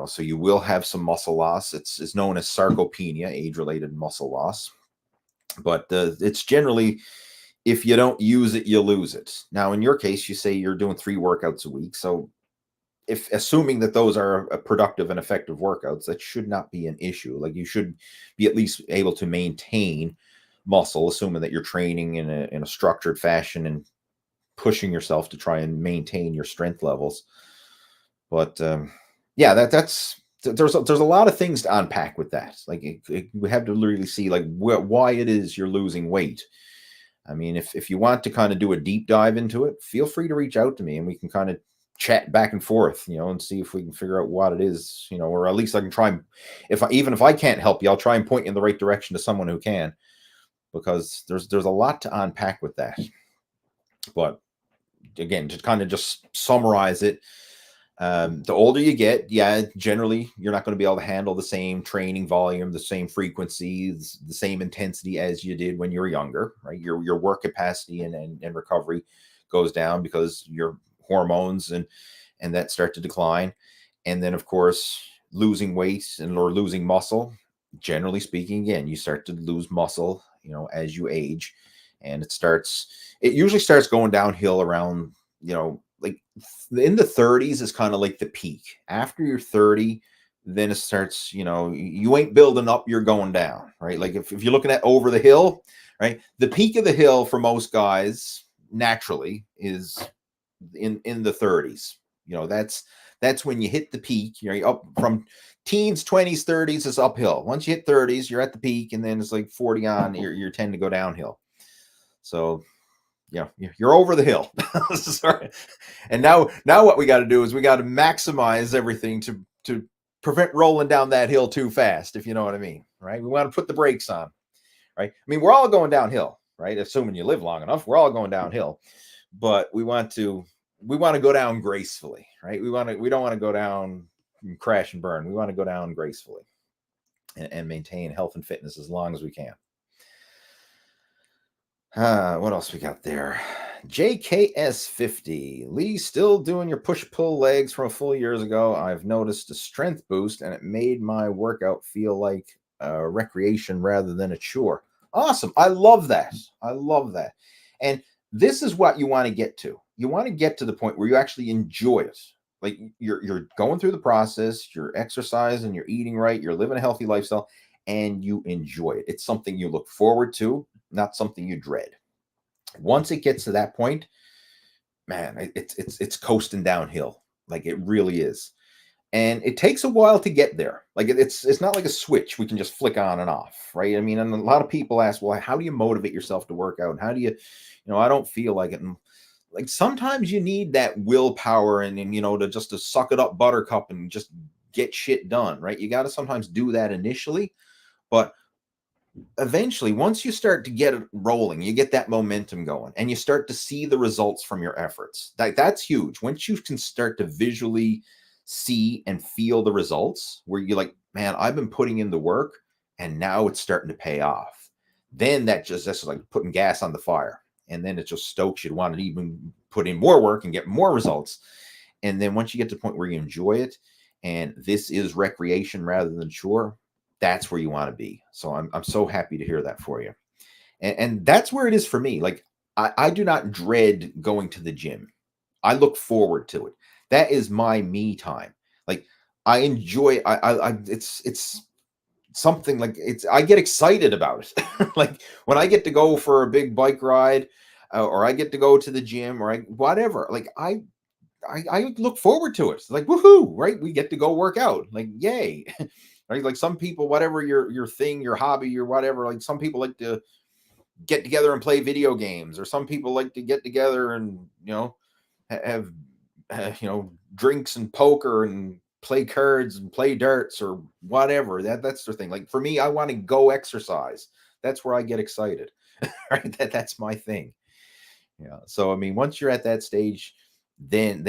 So you will have some muscle loss. It's known as sarcopenia, age-related muscle loss. But it's generally, if you don't use it, you lose it. Now, in your case, you say you're doing 3 workouts a week. So if assuming that those are productive and effective workouts, that should not be an issue. Like you should be at least able to maintain muscle, assuming that you're training in a structured fashion and pushing yourself to try and maintain your strength levels. But yeah, there's a lot of things to unpack with that. Like we have to really see like why it is you're losing weight. I mean, if you want to kind of do a deep dive into it, feel free to reach out to me and we can kind of chat back and forth, and see if we can figure out what it is, or at least I can try. Even if I can't help you, I'll try and point you in the right direction to someone who can, because there's a lot to unpack with that. But again, to kind of just summarize it, the older you get, yeah, generally you're not going to be able to handle the same training volume, the same frequencies, the same intensity as you did when you were younger, right? Your work capacity and recovery goes down because your hormones and that start to decline. And then of course, losing weight or losing muscle, generally speaking, again, you start to lose muscle, as you age. And it usually starts going downhill around, like in the 30s is kind of like the peak. After you're 30, then it starts, you ain't building up, you're going down, right? Like if you're looking at over the hill, right? The peak of the hill for most guys naturally is in the 30s. That's when you hit the peak. You're up from teens, 20s, 30s is uphill. Once you hit 30s, you're at the peak, and then it's like 40 on, you tend to go downhill. So yeah, you're over the hill. Sorry. And now what we got to do is we got to maximize everything to prevent rolling down that hill too fast, if you know what I mean, right? We want to put the brakes on, right? I mean, we're all going downhill, right? Assuming you live long enough, we're all going downhill, but we want to go down gracefully, right? We don't want to go down and crash and burn. We want to go down gracefully and maintain health and fitness as long as we can. What else we got there? JKS50. Lee, still doing your push-pull legs from a full years ago. I've noticed a strength boost, and it made my workout feel like a recreation rather than a chore. Awesome. I love that. I love that. And this is what you want to get to. You want to get to the point where you actually enjoy it. Like you're going through the process, you're exercising, you're eating right, you're living a healthy lifestyle, and you enjoy it. It's something you look forward to, not something you dread. Once it gets to that point, man, it's coasting downhill. Like it really is. And it takes a while to get there. Like it's not like a switch we can just flick on and off, right? I mean, and a lot of people ask, well, how do you motivate yourself to work out? And how do you, I don't feel like it. And like sometimes you need that willpower and to suck it up buttercup and just get shit done, right? You got to sometimes do that initially, but eventually, once you start to get it rolling, you get that momentum going and you start to see the results from your efforts. That's huge. Once you can start to visually see and feel the results where you're like, man, I've been putting in the work and now it's starting to pay off. Then that's like putting gas on the fire. And then it just stokes you to want to even put in more work and get more results. And then once you get to the point where you enjoy it and this is recreation rather than chore, that's where you want to be. So I'm so happy to hear that for you. And that's where it is for me. Like I do not dread going to the gym. I look forward to it. That is my me time. Like I enjoy, it's something like I get excited about it. Like when I get to go for a big bike ride, or I get to go to the gym, or whatever, like I look forward to it. It's like, woohoo, right? We get to go work out. Like, yay. Right? Like some people, whatever your thing, your hobby, your whatever, like some people like to get together and play video games, or some people like to get together and, have, drinks and poker and play cards and play darts or whatever. That's their thing. Like for me, I want to go exercise. That's where I get excited. Right? That's my thing. Yeah. So I mean, once you're at that stage, then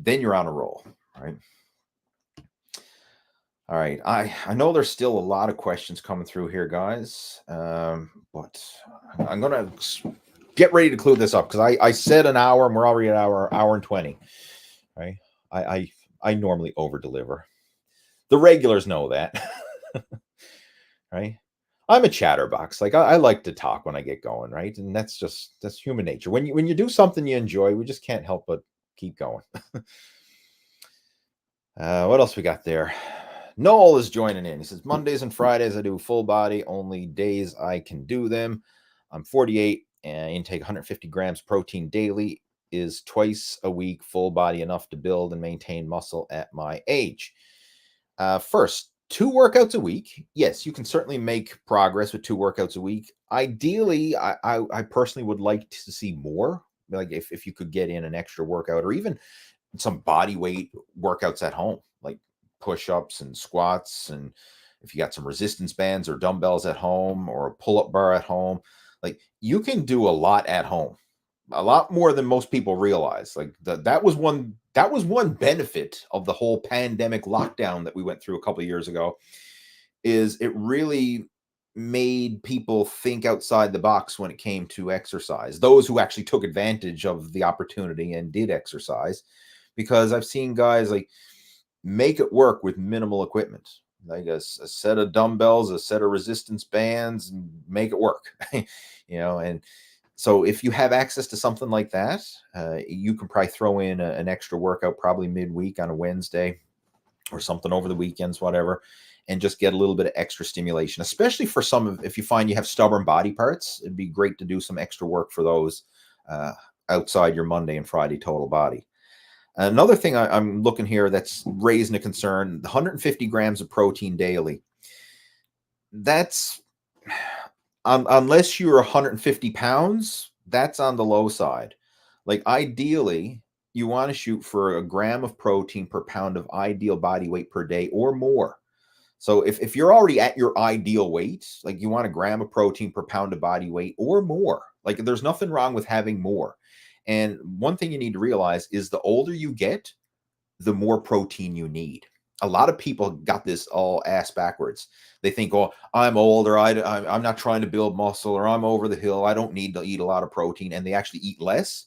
you're on a roll, right? All right. I know there's still a lot of questions coming through here, guys. But I'm gonna get ready to clue this up, because I said an hour and we're already at hour and 20. Right. I normally over deliver. The regulars know that. Right. I'm a chatterbox. Like I like to talk when I get going, right? And that's human nature. When you do something you enjoy, we just can't help but keep going. What else we got there? Noel is joining in. He says, Mondays and Fridays I do full body, only days I can do them. I'm 48 and intake 150 grams protein daily. Is twice a week full body enough to build and maintain muscle at my age? First, 2 workouts a week. Yes, you can certainly make progress with 2 workouts a week. Ideally, I personally would like to see more. Like if you could get in an extra workout, or even some body weight workouts at home, like push-ups and squats, and if you got some resistance bands or dumbbells at home, or a pull-up bar at home, like you can do a lot at home, a lot more than most people realize. Like that was one benefit of the whole pandemic lockdown that we went through a couple of years ago, is it really made people think outside the box when it came to exercise, those who actually took advantage of the opportunity and did exercise. Because I've seen guys like make it work with minimal equipment, like a set of dumbbells, a set of resistance bands, and make it work. And so if you have access to something like that, you can probably throw in an extra workout, probably midweek on a Wednesday, or something over the weekends, whatever, and just get a little bit of extra stimulation, especially for if you find you have stubborn body parts. It'd be great to do some extra work for those outside your Monday and Friday total body. Another thing I'm looking here that's raising a concern: 150 grams of protein daily. That's unless you're 150 pounds, that's on the low side. Like ideally, you want to shoot for 1 gram of protein per pound of ideal body weight per day or more. So if you're already at your ideal weight, like you want 1 gram of protein per pound of body weight or more, like there's nothing wrong with having more. And one thing you need to realize is the older you get, the more protein you need. A lot of people got this all ass backwards. They think, oh, I'm old, or I'm not trying to build muscle, or I'm over the hill, I don't need to eat a lot of protein. And they actually eat less.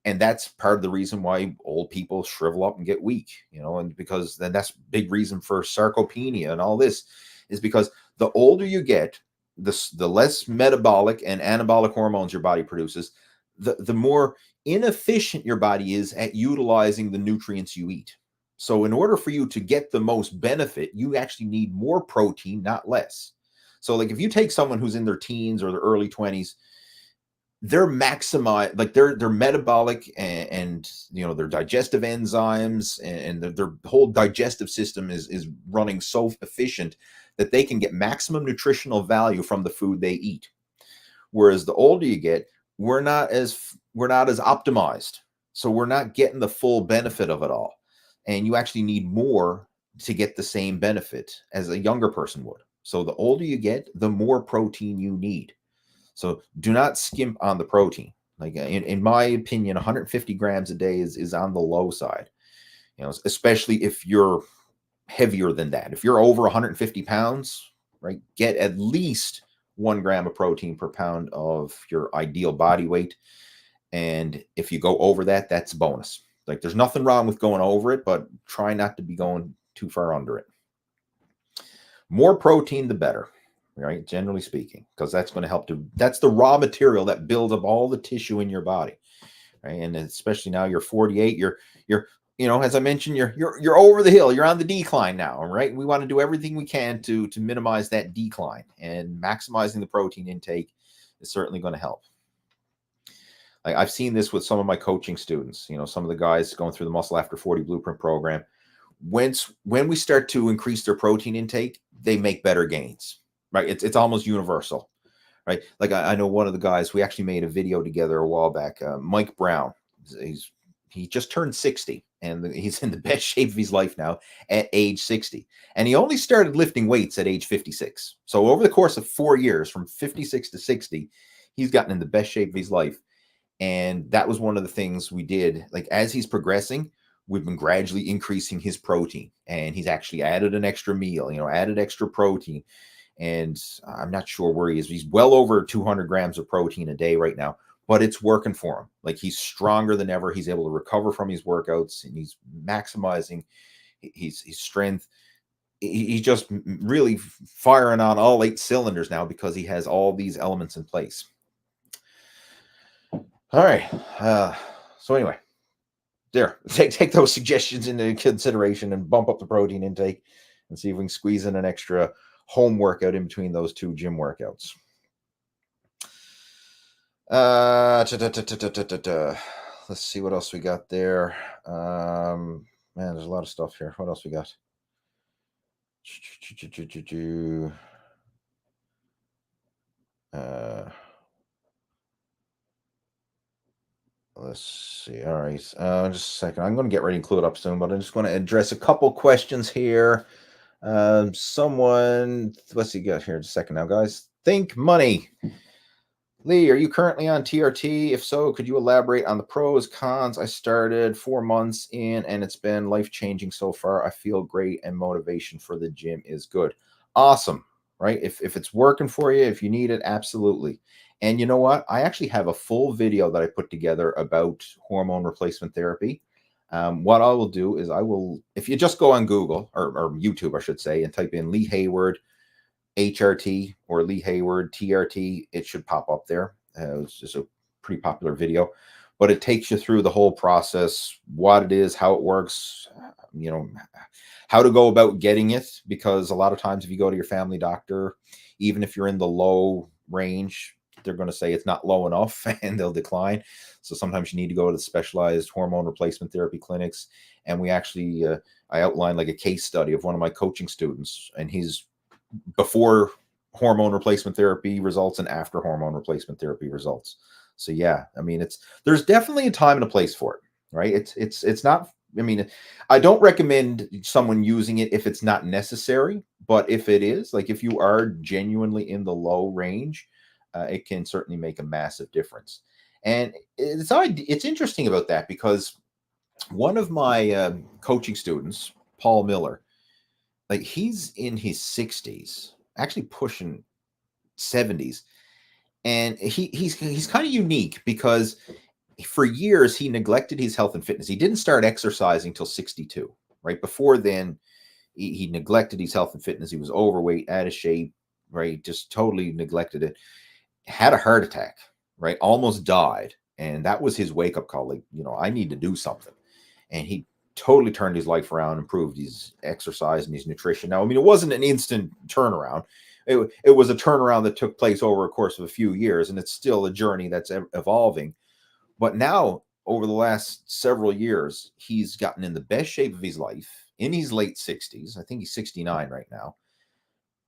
And that's part of the reason why old people shrivel up and get weak, and because then that's big reason for sarcopenia and all this, is because the older you get, the less metabolic and anabolic hormones your body produces, the more inefficient your body is at utilizing the nutrients you eat. So in order for you to get the most benefit, you actually need more protein, not less. So like if you take someone who's in their teens or their early 20s, they're maximized, like their metabolic and their digestive enzymes and their whole digestive system is running so efficient that they can get maximum nutritional value from the food they eat. Whereas the older you get, we're not as optimized. So we're not getting the full benefit of it all. And you actually need more to get the same benefit as a younger person would. So the older you get, the more protein you need. So do not skimp on the protein. Like in my opinion, 150 grams a day is on the low side, especially if you're heavier than that. If you're over 150 pounds, right, get at least 1 gram of protein per pound of your ideal body weight. And if you go over that, that's a bonus. Like there's nothing wrong with going over it, but try not to be going too far under it. More protein, the better, right? Generally speaking, because that's going to help that's the raw material that builds up all the tissue in your body, right? And especially now you're 48, you're as I mentioned, you're over the hill, you're on the decline now, right? We want to do everything we can to minimize that decline, and maximizing the protein intake is certainly going to help. Like, I've seen this with some of my coaching students, some of the guys going through the Muscle After 40 Blueprint program. When we start to increase their protein intake, they make better gains, right? It's almost universal, right? Like, I know one of the guys, we actually made a video together a while back, Mike Brown. He just turned 60, and he's in the best shape of his life now at age 60. And he only started lifting weights at age 56. So over the course of 4 years, from 56 to 60, he's gotten in the best shape of his life. And that was one of the things we did. Like, as he's progressing, we've been gradually increasing his protein, and he's actually added an extra meal, added extra protein. And I'm not sure where he is. He's well over 200 grams of protein a day right now, but it's working for him. Like, he's stronger than ever. He's able to recover from his workouts, and he's maximizing his strength. He's just really firing on all 8 cylinders now because he has all these elements in place. All right. So anyway, there, take those suggestions into consideration and bump up the protein intake, and see if we can squeeze in an extra home workout in between those 2 gym workouts. Let's see what else we got there. Man, there's a lot of stuff here. What else we got? Let's see. All right. Just a second. I'm going to get ready and clue it up soon, but I just want to address a couple questions here. Let's see, got here in a second now, guys. Think Money. Lee, are you currently on TRT? If so, could you elaborate on the pros, cons? I started 4 months in, and it's been life-changing so far. I feel great, and motivation for the gym is good. Awesome, right? If it's working for you, if you need it, absolutely. And you know what? I actually have a full video that I put together about hormone replacement therapy. What I will do is if you just go on Google or YouTube, I should say, and type in Lee Hayward HRT or Lee Hayward TRT, it should pop up there. It's just a pretty popular video, but it takes you through the whole process, what it is, how it works, how to go about getting it. Because a lot of times if you go to your family doctor, even if you're in the low range, they're going to say it's not low enough and they'll decline. So sometimes you need to go to the specialized hormone replacement therapy clinics. And we actually, I outlined like a case study of one of my coaching students, and he's before hormone replacement therapy results and after hormone replacement therapy results. So yeah, I mean, there's definitely a time and a place for it, right? It's not, I mean, I don't recommend someone using it if it's not necessary, but if it is, like if you are genuinely in the low range, it can certainly make a massive difference. And it's interesting about that, because one of my coaching students, Paul Miller, like he's in his 60s, actually pushing 70s. And he's kind of unique because for years he neglected his health and fitness. He didn't start exercising till 62, right? Before then, he neglected his health and fitness. He was overweight, out of shape, right? Just totally neglected it. Had a heart attack, right? Almost died. And that was his wake up call. Like, I need to do something. And he totally turned his life around, improved his exercise and his nutrition. Now, I mean, it wasn't an instant turnaround. It was a turnaround that took place over a course of a few years, and it's still a journey that's evolving. But now, over the last several years, he's gotten in the best shape of his life in his late 60s. I think he's 69 right now.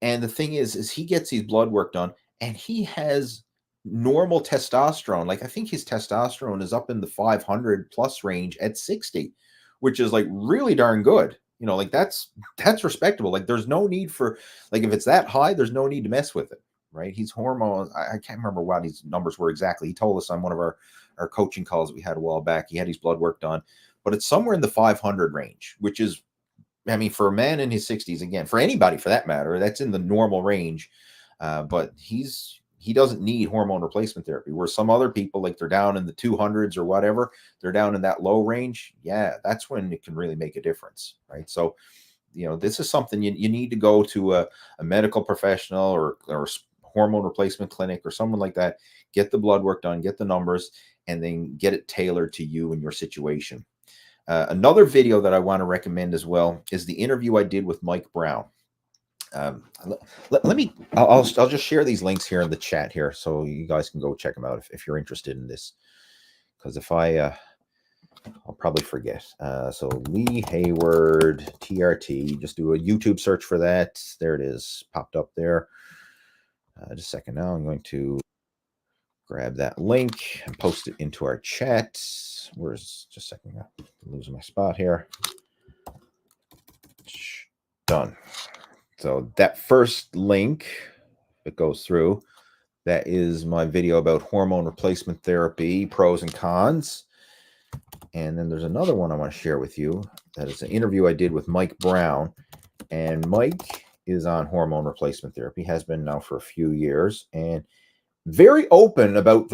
And the thing is he gets his blood work done, and he has normal testosterone. Like, I think his testosterone is up in the 500 plus range at 60, which is like really darn good. Like that's respectable. Like, there's no need for, like, if it's that high, there's no need to mess with it, right? He's hormones. I can't remember what his numbers were exactly. He told us on one of our coaching calls that we had a while back, he had his blood work done, but it's somewhere in the 500 range, which is, I mean, for a man in his 60s, again, for anybody for that matter, that's in the normal range. But he doesn't need hormone replacement therapy, where some other people, like, they're down in the 200s or whatever, they're down in that low range. Yeah, that's when it can really make a difference, right? So, this is something you need to go to a medical professional or hormone replacement clinic or someone like that, get the blood work done, get the numbers, and then get it tailored to you and your situation. Another video that I want to recommend as well is the interview I did with Mike Brown. I'll just share these links here in the chat here, so you guys can go check them out if you're interested in this. Because if I'll probably forget. So Lee Hayward TRT, just do a YouTube search for that. There it is, popped up there. Just a second now. I'm going to grab that link and post it into our chat. Where's just a second? I'm losing my spot here. Done. So that first link that goes through, that is my video about hormone replacement therapy, pros and cons. And then there's another one I want to share with you. That is an interview I did with Mike Brown. And Mike is on hormone replacement therapy, has been now for a few years, and very open about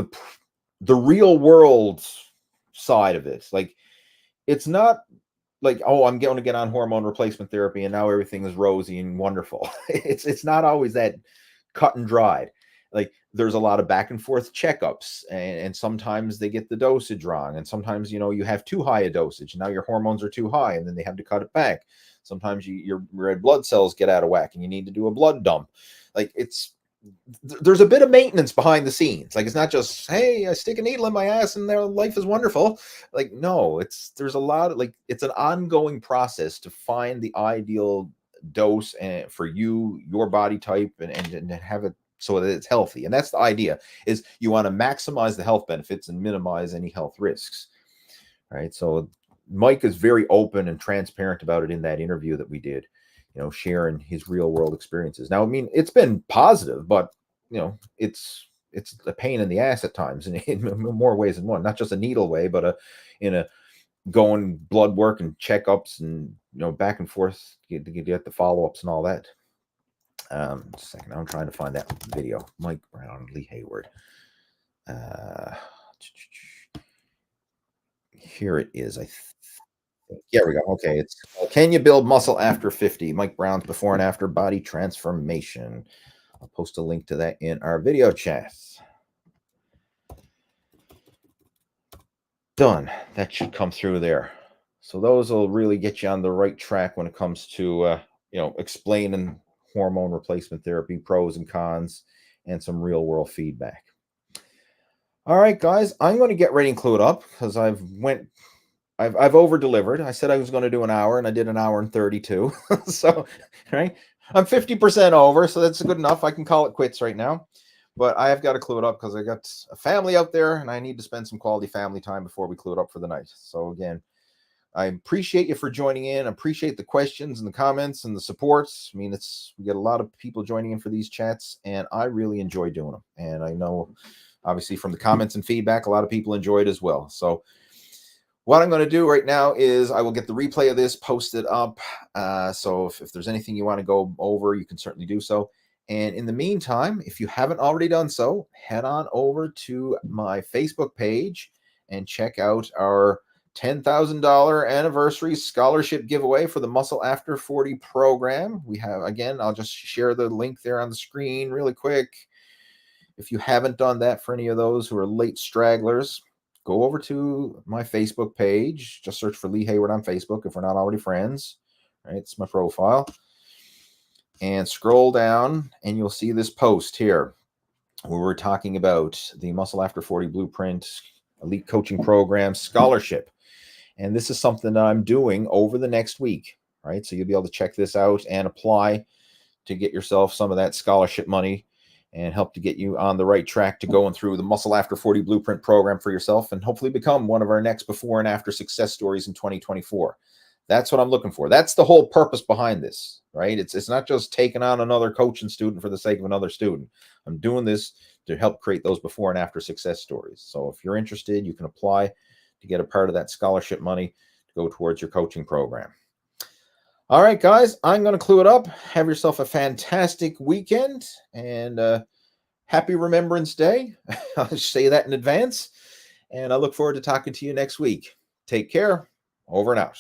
the real world side of it. Like, it's not like, oh, I'm going to get on hormone replacement therapy and now everything is rosy and wonderful. It's not always that cut and dried. Like, there's a lot of back and forth checkups, and sometimes they get the dosage wrong, and sometimes, you know, you have too high a dosage and now your hormones are too high and then they have to cut it back. Sometimes your red blood cells get out of whack and you need to do a blood dump. Like, there's a bit of maintenance behind the scenes. Like, it's not just, hey, I stick a needle in my ass and their life is wonderful. Like, no, there's a lot of, like, it's an ongoing process to find the ideal dose and for you, your body type, and have it so that it's healthy. And that's the idea, is you want to maximize the health benefits and minimize any health risks. Right. So Mike is very open and transparent about it in that interview that we did, you know, sharing his real world experiences. Now, I mean, it's been positive, but, you know, it's a pain in the ass at times, and in more ways than one, not just a needle way, but in a going blood work and checkups and, you know, back and forth to get the follow-ups and all that. Just a second, I'm trying to find that video. Mike Brown, Lee Hayward. Here it is. Here we go. Okay, it's Can You Build Muscle After 50? Mike Brown's Before and After Body Transformation. I'll post a link to that in our video chat. Done. That should come through there. So those will really get you on the right track when it comes to you know, explaining hormone replacement therapy, pros and cons, and some real world feedback. All right, guys, I'm going to get ready and clue it up because I've over delivered. I said I was going to do an hour and I did an hour and 32. So, right, I'm 50% over. So that's good enough. I can call it quits right now, but I have got to clue it up because I got a family out there and I need to spend some quality family time before we clue it up for the night. So again, I appreciate you for joining in. I appreciate the questions and the comments and the supports. I mean, we get a lot of people joining in for these chats, and I really enjoy doing them. And I know, obviously, from the comments and feedback, a lot of people enjoy it as well. So what I'm going to do right now is I will get the replay of this posted up. So if there's anything you want to go over, you can certainly do so. And in the meantime, if you haven't already done so, head on over to my Facebook page and check out our $10,000 anniversary scholarship giveaway for the Muscle After 40 program. We have, again, I'll just share the link there on the screen really quick. If you haven't done that, for any of those who are late stragglers, go over to my Facebook page. Just search for Lee Hayward on Facebook if we're not already friends. Right, it's my profile. And scroll down and you'll see this post here where we're talking about the Muscle After 40 Blueprint Elite Coaching Program Scholarship. And this is something that I'm doing over the next week, right? So you'll be able to check this out and apply to get yourself some of that scholarship money and help to get you on the right track to going through the Muscle After 40 Blueprint program for yourself and hopefully become one of our next before and after success stories in 2024. That's what I'm looking for. That's the whole purpose behind this, right? It's not just taking on another coaching student for the sake of another student. I'm doing this to help create those before and after success stories. So if you're interested, you can apply to get a part of that scholarship money to go towards your coaching program. All right, guys, I'm going to clue it up. Have yourself a fantastic weekend and happy Remembrance Day. I'll say that in advance. And I look forward to talking to you next week. Take care. Over and out.